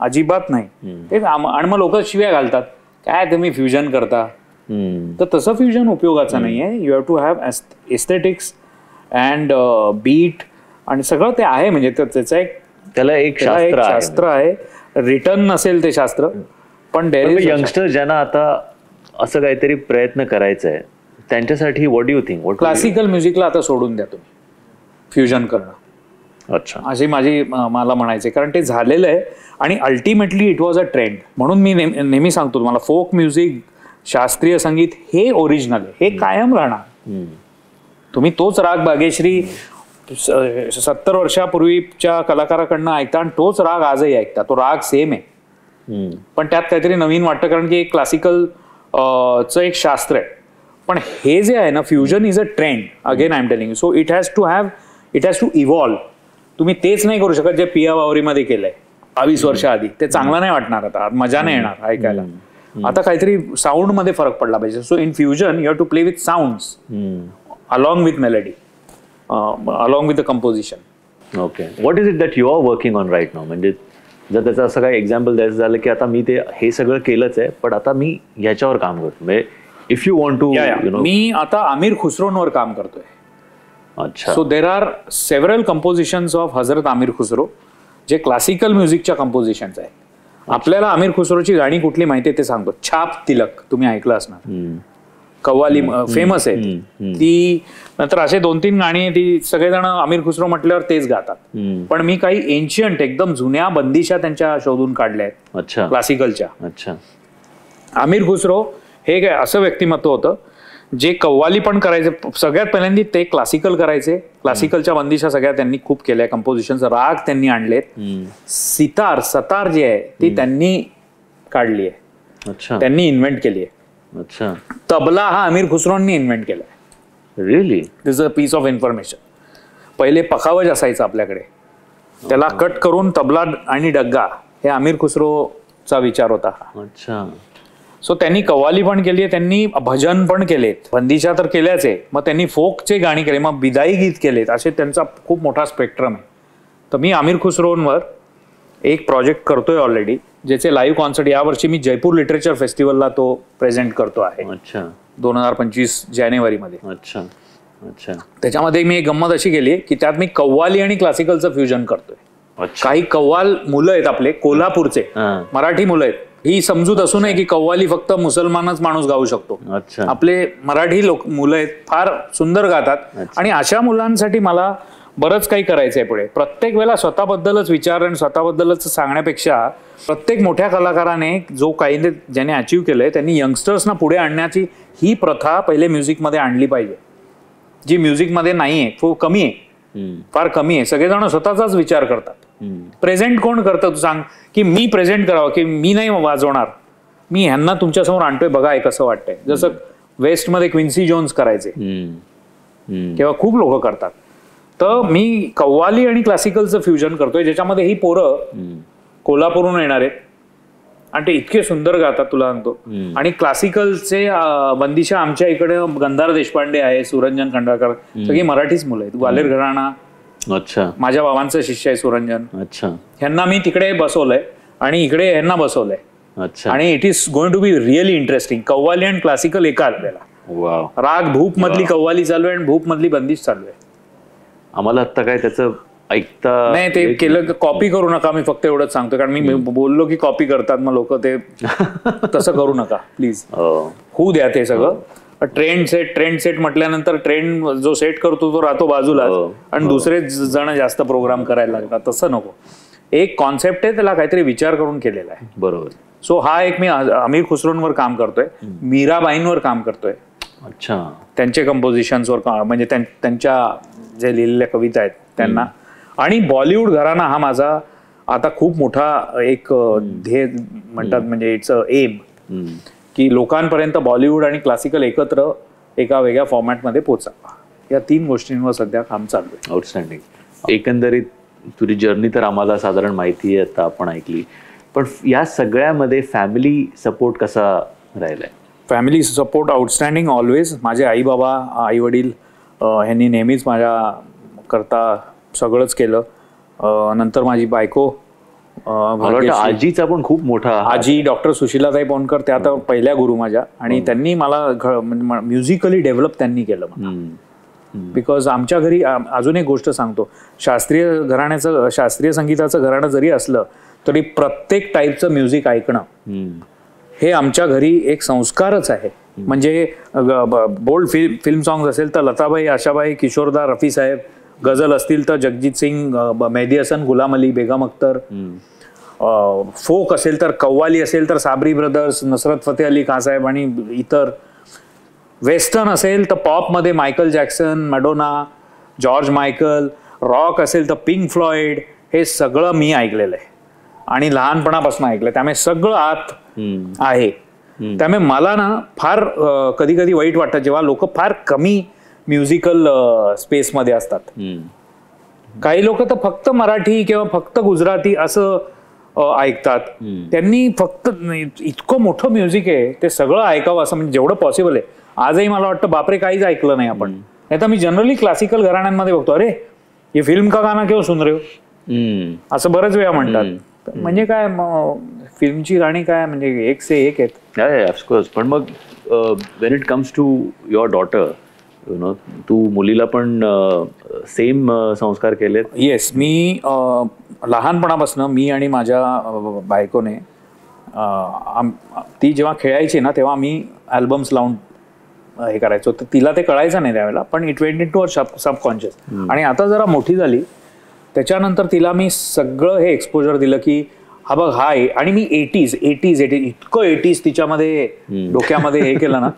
अजिबात नाही. तेच. आणि मग लोक शिव्या घालतात, काय तुम्ही फ्युजन करता. तर तसं फ्युजन उपयोगाचं नाहीये. You have to have aesthetics and beat आणि सगळं ते आहे. म्हणजे त्याचं त्याला एक शास्त्र आहे. रिटर्न नसेल ते शास्त्र, पण यंगस्टर ज्यांना आता असं काहीतरी प्रयत्न करायचा आहे त्यांच्यासाठी what do you think? Classical म्युझिकला आता सोडून द्या तुम्ही फ्युजन करणं. अच्छा, अशी मला म्हणायचे. कारण ते झालेलं आहे आणि ultimately it was a trend. म्हणून मी नेहमी सांगतो तुम्हाला, फोक म्युझिक, शास्त्रीय संगीत हे ओरिजिनल आहे, हे कायम राहणार. तुम्ही तोच राग बागेश्री 70 वर्षापूर्वीच्या कलाकाराकडनं ऐकता आणि तोच राग आजही ऐकता. तो राग सेम आहे, पण त्यात काहीतरी नवीन वाटतं कारण की एक क्लासिकल चं एक शास्त्र आहे. पण हे जे आहे ना, fusion is a trend. Again I am telling you. So it has to evolve. तुम्ही तेच नाही करू शकत जे पिया बावरीमध्ये केलंय 22 वर्ष आधी. ते चांगलं नाही वाटणार, आता मजा नाही येणार ऐकायला. आता काहीतरी साऊंड मध्ये फरक पडला पाहिजे. So in fusion you have to play with sounds along with melody, along with the composition. Okay, what is it that you are working on right now? म्हणजे जर त्याचं असं काही एक्झाम्पल द्यायचं झालं की आता मी हे सगळं केलंच आहे, पण आता मी ह्याच्यावर काम करतो. म्हणजे इफ यू वॉन्ट टू, मी आता आमिर खुसरोंवर काम करतोय. अच्छा. So there are several compositions of Hazrat Aamir Khusro जे क्लासिकल म्युझिकच्या कंपोजिशन्स आहेत. आपल्याला आमिर खुसरोची गाणी कुठली माहिती आहे ते सांगतो. छाप तिलक तुम्ही ऐकलं असणार, कव्वाली फेमस आहे ती. नंतर असे 2-3 गाणी ती सगळेजण आमिर खुसरो म्हटल्यावर तेच गातात. पण मी काही एन्शियंट एकदम जुन्या बंदिशा त्यांच्या शोधून काढल्या आहेत. अच्छा. क्लासिकलच्या. अच्छा. आमिर खुसरो हे काय असं व्यक्तिमत्व होतं जे कव्वाली पण करायचे. सगळ्यात पहिल्यांदा ते क्लासिकल करायचे. क्लासिकलच्या बंदिशा सगळ्या त्यांनी खूप केल्या. कंपोजिशनचा राग त्यांनी आणलेत. सतार जी आहे ती त्यांनी काढली आहे. अच्छा. त्यांनी इन्व्हेंट केली आहे. अच्छा. तबला हा आमिर खुसरोंनी इन्व्हेंट केलाय. Really? This a piece of information. पहिले पखावज असायचं आपल्याकडे, त्याला कट करून तबला आणि डग्गा हे आमिर खुसरोचा विचार होता. अच्छा. सो त्यांनी कव्वाली पण केली आहे, त्यांनी भजन पण केलेत, बंदिशा तर केल्याच आहे, मग त्यांनी फोकचे गाणी केले, मग बिदाई गीत केलेत. असे त्यांचा खूप मोठा स्पेक्ट्रम आहे. तर मी आमिर खुसरोंवर एक प्रोजेक्ट करतोय ऑलरेडी, ज्याचे लाईव्ह कॉन्सर्ट यावर्षी मी जयपूर लिटरेचर फेस्टिवलला तो प्रेझेंट करतो आहे. अच्छा. 2025 जानेवारीमध्ये. अच्छा. अच्छा. त्याच्यामध्ये मी एक गंमत अशी केली की त्यात मी कव्वाली आणि क्लासिकलचं फ्युजन करतोय. काही कव्वाल मुलं आहेत आपले कोल्हापूरचे, मराठी मुलं आहेत. ही समजूत असू नये की कव्वाली फक्त मुसलमानच माणूस गाऊ शकतो. आपले मराठी मुलं आहेत, फार सुंदर गातात. आणि अशा मुलांसाठी मला बरंच काही करायचंय पुढे. प्रत्येक वेळेला स्वतःबद्दलच विचार आणि स्वतःबद्दलच सांगण्यापेक्षा प्रत्येक मोठ्या कलाकाराने जो काही ज्याने अचीव्ह केलंय त्यांनी यंगस्टर्सना पुढे आणण्याची ही प्रथा पहिले म्युझिकमध्ये आणली पाहिजे, जी म्युझिकमध्ये नाहीये. खूप कमी आहे, फार कमी आहे. सगळेजण स्वतःचाच विचार करतात. प्रेझेंट कोण करतं तू सांग, की मी प्रेझेंट करावं, की मी नाही वाजवणार, मी ह्यांना तुमच्यासमोर आणतोय बघा हे कसं वाटतंय. जसं वेस्टमध्ये क्विन्सी जोन्स करायचे किंवा खूप लोक करतात. तर मी कव्वाली आणि क्लासिकलचं फ्युजन करतोय, ज्याच्यामध्ये ही पोरं कोल्हापूरहून येणार आहेत आणि ते इतके सुंदर गातात तुला सांगतो. आणि क्लासिकलचे बंदिशा आमच्या इकडे गंधार देशपांडे आहे, सुरंजन खंडाळकर, सगळी मराठीच मुलं आहेत. ग्वाल्हेर घराणा, अच्छा, माझ्या बाबांचं शिष्य आहे सुरंजन. अच्छा, ह्यांना मी तिकडे बसवलंय आणि इकडे ह्यांना बसवलंय. अच्छा. आणि it is going to be really interesting. Qawwali आणि क्लासिकल एका आपल्याला. वाव. राग भूप मधली कव्वाली चालू आहे आणि भूप मधली बंदिश चालू आहे. आम्हाला आता काय त्याचं ऐकता नाही, ते केलं कॉपी करू नका, मी फक्त एवढंच सांगतो, कारण मी बोललो की कॉपी करतात मग लोक, ते तसं करू नका प्लीज. होऊ द्या ते सगळं. ट्रेंड सेट म्हटल्यानंतर ट्रेंड जो सेट करतो तो राहतो बाजूला आणि दुसरे जण जास्त प्रोग्राम करायला लागतात. तसं नको. एक कॉन्सेप्ट आहे, त्याला काहीतरी विचार करून केलेला आहे. बरोबर. सो हा एक मी अमीर खुसरोंवर काम करतोय, मीराबाईंवर काम करतोय. अच्छा. त्यांचे कंपोजिशन्सवर, म्हणजे त्यांच्या जे लिहिलेल्या कविता आहेत त्यांना. आणि बॉलिवूड घराणा हा माझा आता खूप मोठा एक ध्येय म्हणतात, म्हणजे इट्स अ एम, की लोकांपर्यंत बॉलिवूड आणि क्लासिकल एकत्र एका वेगळ्या फॉर्मॅटमध्ये पोचावा. या 3 गोष्टींवर सध्या काम चालू आहे. आउटस्टँडिंग. एकंदरीत तुझी जर्नी तर आम्हाला साधारण माहिती आहे, आता आपण ऐकली, पण या सगळ्यामध्ये फॅमिली सपोर्ट कसा राहिलाय? Family support outstanding always. माझे आई बाबा, आई वडील ह्यांनी नेहमीच माझ्या करता सगळंच केलं. नंतर माझी बायको, मला वाटतं आजीचा पण खूप मोठा, आजी डॉक्टर सुशीलाताई पोनकर, त्या आता पहिल्या गुरु माझ्या, आणि त्यांनी मला म्युझिकली डेव्हलप त्यांनी केलं मला. बिकॉज आमच्या घरी अजून एक गोष्ट सांगतो, शास्त्रीय संगीताचं घराणं जरी असलं तरी प्रत्येक टाईपचं म्युझिक ऐकणं हे आमच्या घरी एक संस्कारच आहे. म्हणजे बोल्ड फिल्म सॉंग्स असेल तर लताबाई, आशाबाई, किशोरदा, रफी साहेब, गझल असतील तर जगजीत सिंग, मेहदी हसन, गुलाम अली, बेगम अख्तर, फोक असेल तर कव्वाली असेल तर साबरी ब्रदर्स, नुसरत फतेह अली खान साहेब आणि इतर, वेस्टर्न असेल तर पॉपमध्ये Michael Jackson, Madonna, George Michael, rock असेल तर पिंक फ्लॉइड, हे सगळं मी ऐकलेलं आहे आणि लहानपणापासून ऐकलं, त्यामुळे सगळं आत आहे. त्यामुळे मला ना फार कधी कधी वाईट वाटतं जेव्हा लोक फार कमी म्युझिकल स्पेसमध्ये असतात. काही लोक तर फक्त मराठी किंवा फक्त गुजराती असं ऐकतात. त्यांनी फक्त इतकं मोठं म्युझिक आहे ते सगळं ऐकावं असं, म्हणजे जेवढं पॉसिबल आहे. आजही मला वाटतं बापरे काहीच ऐकलं नाही आपण. नाही तर मी जनरली क्लासिकल घराण्यांमध्ये बघतो, अरे हे फिल्म का गाणं क्यों सुन रहे हो, असं बरेच वेळा म्हणतात. म्हणजे काय फिल्मची गाणी काय म्हणजे एक से एक आहेत. ऑफकोर्स. पण मग when it comes to your daughter, you know, तू मुलीला पण सेम संस्कार केलेत? येस. मी लहानपणापासून मी आणि माझ्या बायकोने ती जेव्हा खेळायची ना तेव्हा मी अल्बम्स लावून हे करायचो. तर तिला ते कळायचं नाही त्यावेळेला, पण इट वेंट इनटू सबकॉन्शियस. आणि आता जरा मोठी झाली त्याच्यानंतर तिला मी सगळं हे एक्सपोजर दिलं की हा बघ हा आहे. आणि मी 80s इतकं 80s तिच्यामध्ये डोक्यामध्ये हे केलं ना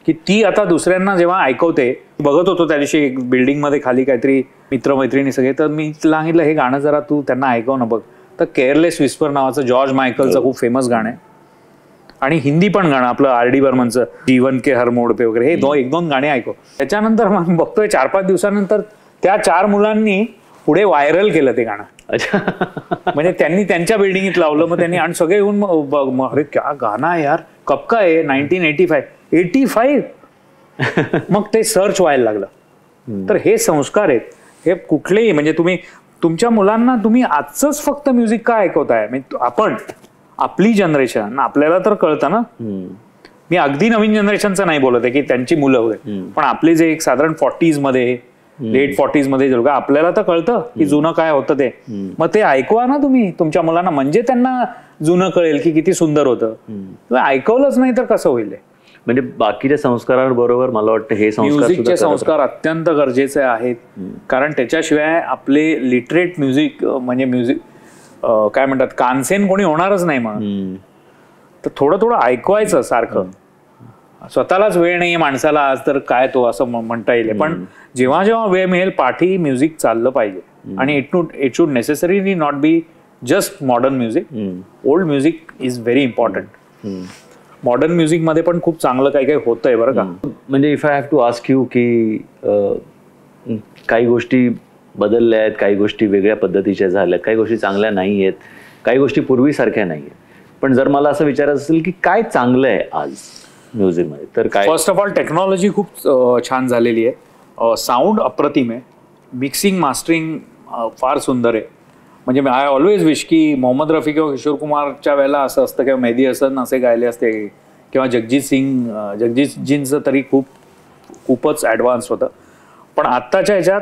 की ती आता दुसऱ्यांना जेव्हा ऐकवते, बघत होतो त्या दिवशी एक बिल्डिंगमध्ये खाली काहीतरी मित्रमैत्रिणी सगळे, तर मी सांगितलं हे गाणं जरा तू त्यांना ऐकव ना बघ. तर केअरलेस विस्पर नावाचं जॉर्ज मायकलचं खूप फेमस गाणं आहे आणि हिंदी पण गाणं आपलं R.D. बर्मनचं जीवन के हर मोड पे वगैरे, हे 1-2 गाणे ऐकव. त्याच्यानंतर मग बघतोय 4-5 दिवसानंतर त्या 4 मुलांनी पुढे व्हायरल केलं ते गाणं. म्हणजे त्यांनी त्यांच्या बिल्डिंगीत लावलं, मग त्यांनी आणि सगळे येऊन अरे क्या गाणं आहे यार, कब का आहे, 1985. मग ते सर्च व्हायला लागलं. तर हे संस्कार आहेत. हे कुठलेही म्हणजे तुम्ही तुमच्या मुलांना तुम्ही आजच फक्त म्युझिक का ऐकवताय, म्हणजे आपण आपली जनरेशन आपल्याला तर कळतं ना. मी अगदी नवीन जनरेशनचं नाही बोलत आहे की त्यांची मुलं वगैरे, पण आपले जे एक साधारण 40s मध्ये लेट 40s मध्ये लोक, आपल्याला तर कळतं की जुनं काय होतं ते. मग ते ऐकवा ना तुम्ही तुमच्या मुलांना, म्हणजे त्यांना जुनं कळेल की किती सुंदर होतं. ऐकवलंच नाही तर कसं होईल. म्हणजे बाकीच्या संस्कारांबरोबर मला वाटतं हे म्युझिकचे संस्कार अत्यंत गरजेचे आहेत, कारण त्याच्याशिवाय आपले लिटरेट म्युझिक म्हणजे म्युझिक काय म्हणतात कानसेन कोणी होणारच नाही. मग तर थोडं ऐकवायचं सारखं. स्वतःलाच वेळ नाहीये माणसाला आज तर काय तो असं म्हणता येईल, पण जेव्हा जेव्हा वेळ मिळेल पाठी म्युझिक चाललं पाहिजे. आणि it should necessarily not be just modern music. Old music is very important. Modern music मध्ये पण खूप चांगलं काही काही होतंय बरं का. म्हणजे if I have to ask you की काही गोष्टी बदलल्या आहेत, काही गोष्टी वेगळ्या पद्धतीच्या झाल्यात, काही गोष्टी चांगल्या नाही आहेत, काही गोष्टी पूर्वीसारख्या नाही आहेत, पण जर मला असं विचारायचं असेल की काय चांगलं आहे आज म्युझिकमध्ये तर काय? फर्स्ट ऑफ ऑल टेक्नॉलॉजी खूप छान झालेली आहे. साऊंड अप्रतिम आहे. मिक्सिंग मास्टरिंग फार सुंदर आहे. म्हणजे आय ऑलवेज विश की मोहम्मद रफी किंवा किशोर कुमारच्या वेळेला असं असतं किंवा मेहदी हसन असे गायले असते किंवा जगजीतजींचं तरी खूपच ॲडव्हान्स होतं. पण आत्ताच्या ह्याच्यात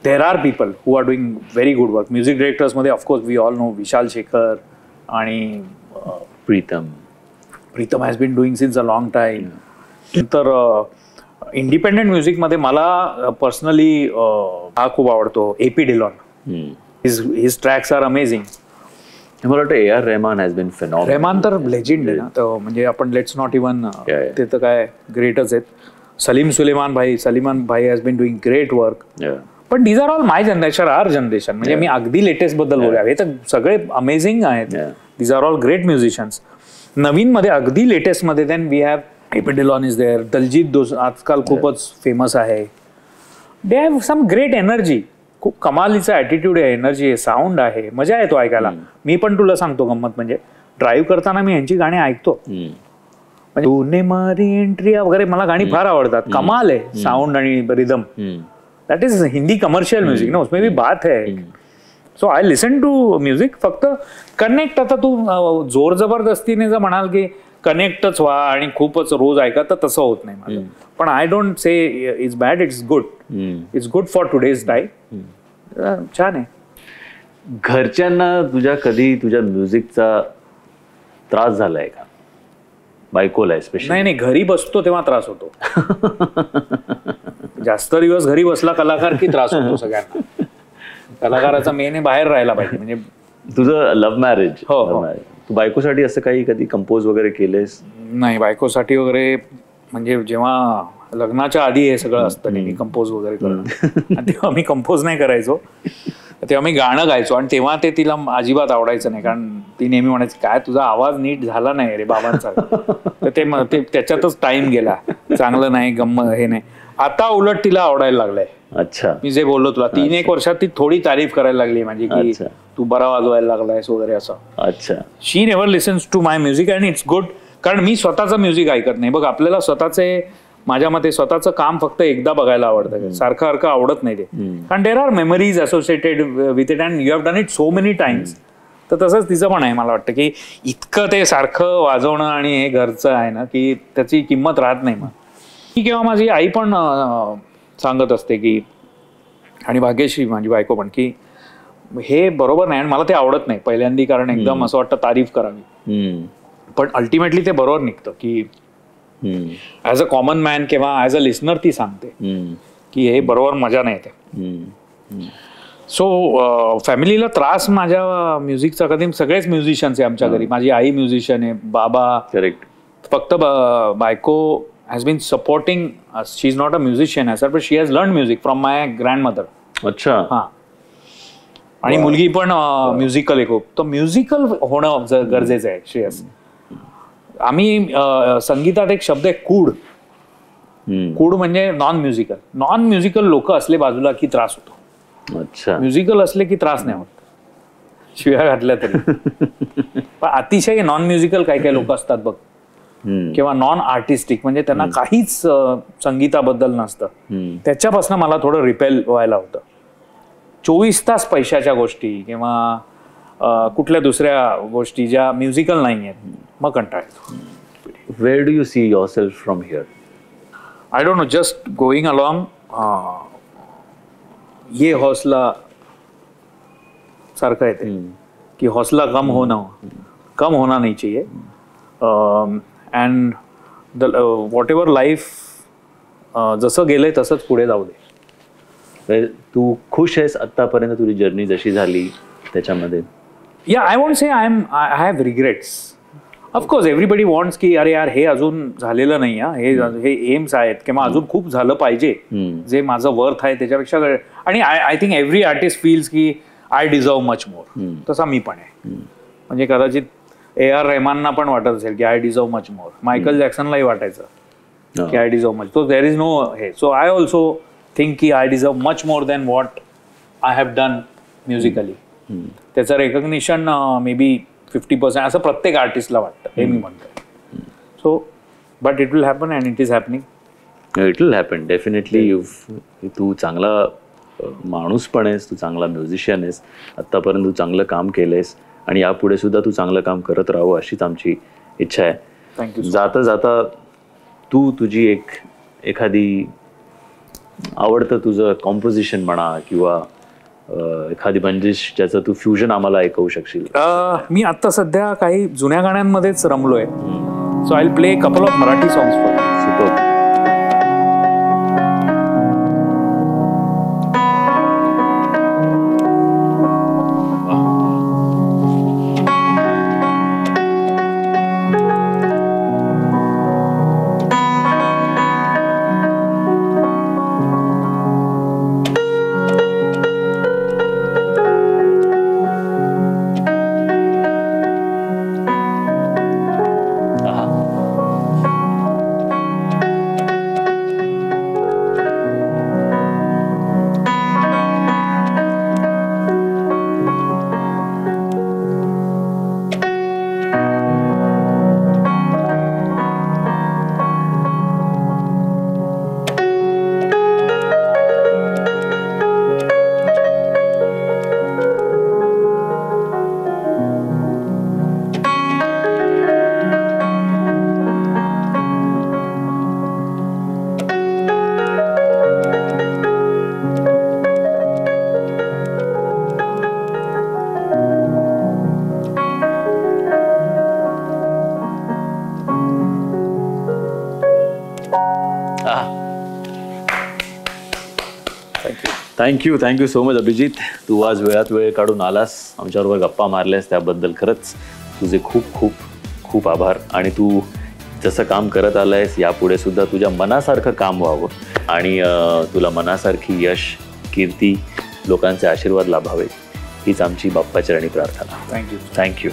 there are people who are doing very good work. Music डिरेक्टर्समध्ये of course we all know Vishal Shekhar आणि Pritam has been doing since a long time. तर इंडिपेंडेंट म्युझिकमध्ये मला पर्सनली हा खूप आवडतो, AP Dhillon. His tracks are amazing. मला वाटतं AR Rahman has been phenomenal. Rahman तर लेजेंड आहे ना. तर म्हणजे आपण लेट्स नॉट इवन ते तर काय ग्रेटच आहेत. सलीम भाई has been doing great work. पण these are all my generation, our generation. म्हणजे मी अगदी लेटेस्ट बद्दल बोलूया, हे तर सगळे अमेझिंग आहेत. These are all great musicians. नवीन मध्ये अगदी लेटेस्ट मध्ये then we have AP Dhillon is there. Diljit Dosanjh आजकाल खूपच फेमस आहे. They have some great energy. खूप कमालीचा ॲटिट्यूड आहे, एनर्जी आहे, साऊंड आहे, मजा येतो ऐकायला. मी पण तुला सांगतो गंमत म्हणजे ड्राईव्ह करताना मी यांची गाणी ऐकतो. म्हणजे तूने मारी एंट्री वगैरे मला गाणी फार आवडतात. कमाल आहे साऊंड आणि rhythm. That is Hindi commercial music ना, उसमें भी बात है. So I listen to music. फक्त कनेक्ट, आता तू जोर जबरदस्तीने जर म्हणाल की कनेक्टच व्हा आणि खूपच रोज ऐका तर तसं होत नाही माझं. पण I don't say it's bad, it's good. It's good for today's time. छान आहे. घरच्यांना तुझ्या कधी तुझ्या म्युझिकचा त्रास झालाय का? बायकोला स्पेशली? नाही, घरी बसतो तेव्हा त्रास होतो. जास्त दिवस घरी बसला कलाकार की त्रास होतो सगळ्यांना. कलाकाराचा मेन बाहेर राहायला पाहिजे. म्हणजे तुझं लव्ह मॅरेज. हो. तू बायकोसाठी असं काही कधी कंपोज वगैरे केलेस? नाही, बायकोसाठी वगैरे म्हणजे जेव्हा लग्नाच्या आधी हे सगळं असतं नेहमी कंपोज वगैरे करणं. तेव्हा मी कंपोज नाही करायचो. तेव्हा मी गाणं गायचो आणि तेव्हा ते तिला अजिबात आवडायचं नाही. कारण ती नेहमी म्हणायची काय तुझा आवाज नीट झाला नाही रे बाबांचा. तर ते त्याच्यातच टाइम गेला. चांगलं नाही, हे नाही. आता उलट तिला आवडायला लागलंय. अच्छा. मी जे बोललो तुला 3-1 वर्षात ती थोडी तारीफ करायला लागली माझी की तू बरा वाजवायला लागलायस वगैरे असं. अच्छा. She never listens to my music and it's good. कारण मी स्वतःचं म्युझिक ऐकत नाही. बघ, आपल्याला स्वतःचे, माझ्या मते स्वतःचं काम फक्त एकदा बघायला आवडतं. सारखं आवडत नाही ते. कारण there are memories associated with it and you have done it so many times. तर तसंच तिचं पण आहे. मला वाटतं की इतकं ते सारखं वाजवणं आणि हे घरचं आहे ना की त्याची किंमत राहत नाही. मग किंवा माझी आई पण सांगत असते की, आणि भाग्यश्री माझी बायको पण, की हे बरोबर नाही आणि मला ते आवडत नाही पहिल्यांदा. कारण एकदम असं वाटतं तारीफ करावी. पण अल्टिमेटली ते बरोबर निघतं की ॲज अ कॉमन मॅन किंवा ॲज अ लिस्नर ती सांगते की हे बरोबर मजा नाही येते. सो फॅमिलीला त्रास माझ्या म्युझिकचा कधी, सगळेच म्युझिशियन्स आहे आमच्या घरी. माझी आई म्युझिशियन आहे, बाबा. करेक्ट. फक्त बायको has been supporting. She is not a musician as but she has learn music from my grandmother. अच्छा. हां. आणि मुलगी पण म्युझिकल आहे खूप. तर म्युझिकल होणं गरजेचं आहे श्रेयस. आम्ही संगीतात एक शब्द आहे कूड. कूड म्हणजे नॉन म्युझिकल लोक असले बाजूला की त्रास होतो. अच्छा. म्युझिकल असले की त्रास नाही होत, शिव्या घातल्या तरी. पण अतिशय नॉन म्युझिकल काही लोक असतात बघ, किंवा नॉन आर्टिस्टिक, म्हणजे त्यांना काहीच संगीताबद्दल नसतं. त्याच्यापासून मला थोडं रिपेल व्हायला होतं. 24 तास पैशाच्या गोष्टी किंवा कुठल्या दुसऱ्या गोष्टी ज्या म्युझिकल नाही आहेत, मग कंटाळा येतो. Where do you see yourself from here? I don't know, just going along. ये हौसला सारखं आहे ते, की हौसला कम होना नहीं चाहिए. अँड वॉट एव्हर लाईफ जसं गेलंय तसंच पुढे जाऊ दे. तू खुश आहेस आतापर्यंत तुझी जर्नी जशी झाली त्याच्यामध्ये? या, I won't say I have regrets. Of course everybody wants की अरे यार हे अजून झालेलं नाही हे एम्स आहेत किंवा अजून खूप झालं पाहिजे जे माझं वर्थ आहे त्याच्यापेक्षा. आणि I think every artist feels की आय डिझर्व मच मोर. तसा मी पण आहे. म्हणजे कदाचित AR रहमानना पण वाटत असेल की I deserve much more. Michael जॅक्सनलाही वाटायचं की I deserve much. So there is no hey. So I also think की I deserve much more than what I have done musically. त्याचं रेकग्निशन मे बी 50% असं प्रत्येक आर्टिस्टला वाटतं हे मी म्हणतो. So but it will happen and it is happening. It will happen definitely. तू चांगला माणूस पण आहेस, तू चांगला म्युझिशियन आहेस, आत्तापर्यंत तू चांगलं काम केलंयस आणि यापुढे सुद्धा तू चांगलं काम करत राहावं अशीच आमची इच्छा आहे. थँक्यू. जाता जाता तू तुझी एखादी आवडतं तुझं कॉम्पोजिशन म्हणा किंवा एखादी बंदिश ज्याचं तू फ्युजन आम्हाला ऐकवू शकशील. मी आता सध्या काही जुन्या गाण्यांमध्येच रमलोय. So I will play couple of Marathi songs for you. Super. Thank you so much Abhijit. तू आज वेळात वेळ काढून आलास, आमच्याबरोबर गप्पा मारल्यास त्याबद्दल खरंच तुझे खूप खूप खूप आभार. आणि तू जसं काम करत आलायस यापुढे सुद्धा तुझ्या मनासारखं काम व्हावं आणि तुला मनासारखी यश, कीर्ती, लोकांचे आशीर्वाद लाभावे हीच आमची बाप्पाचरणी प्रार्थना. थँक्यू. थँक्यू.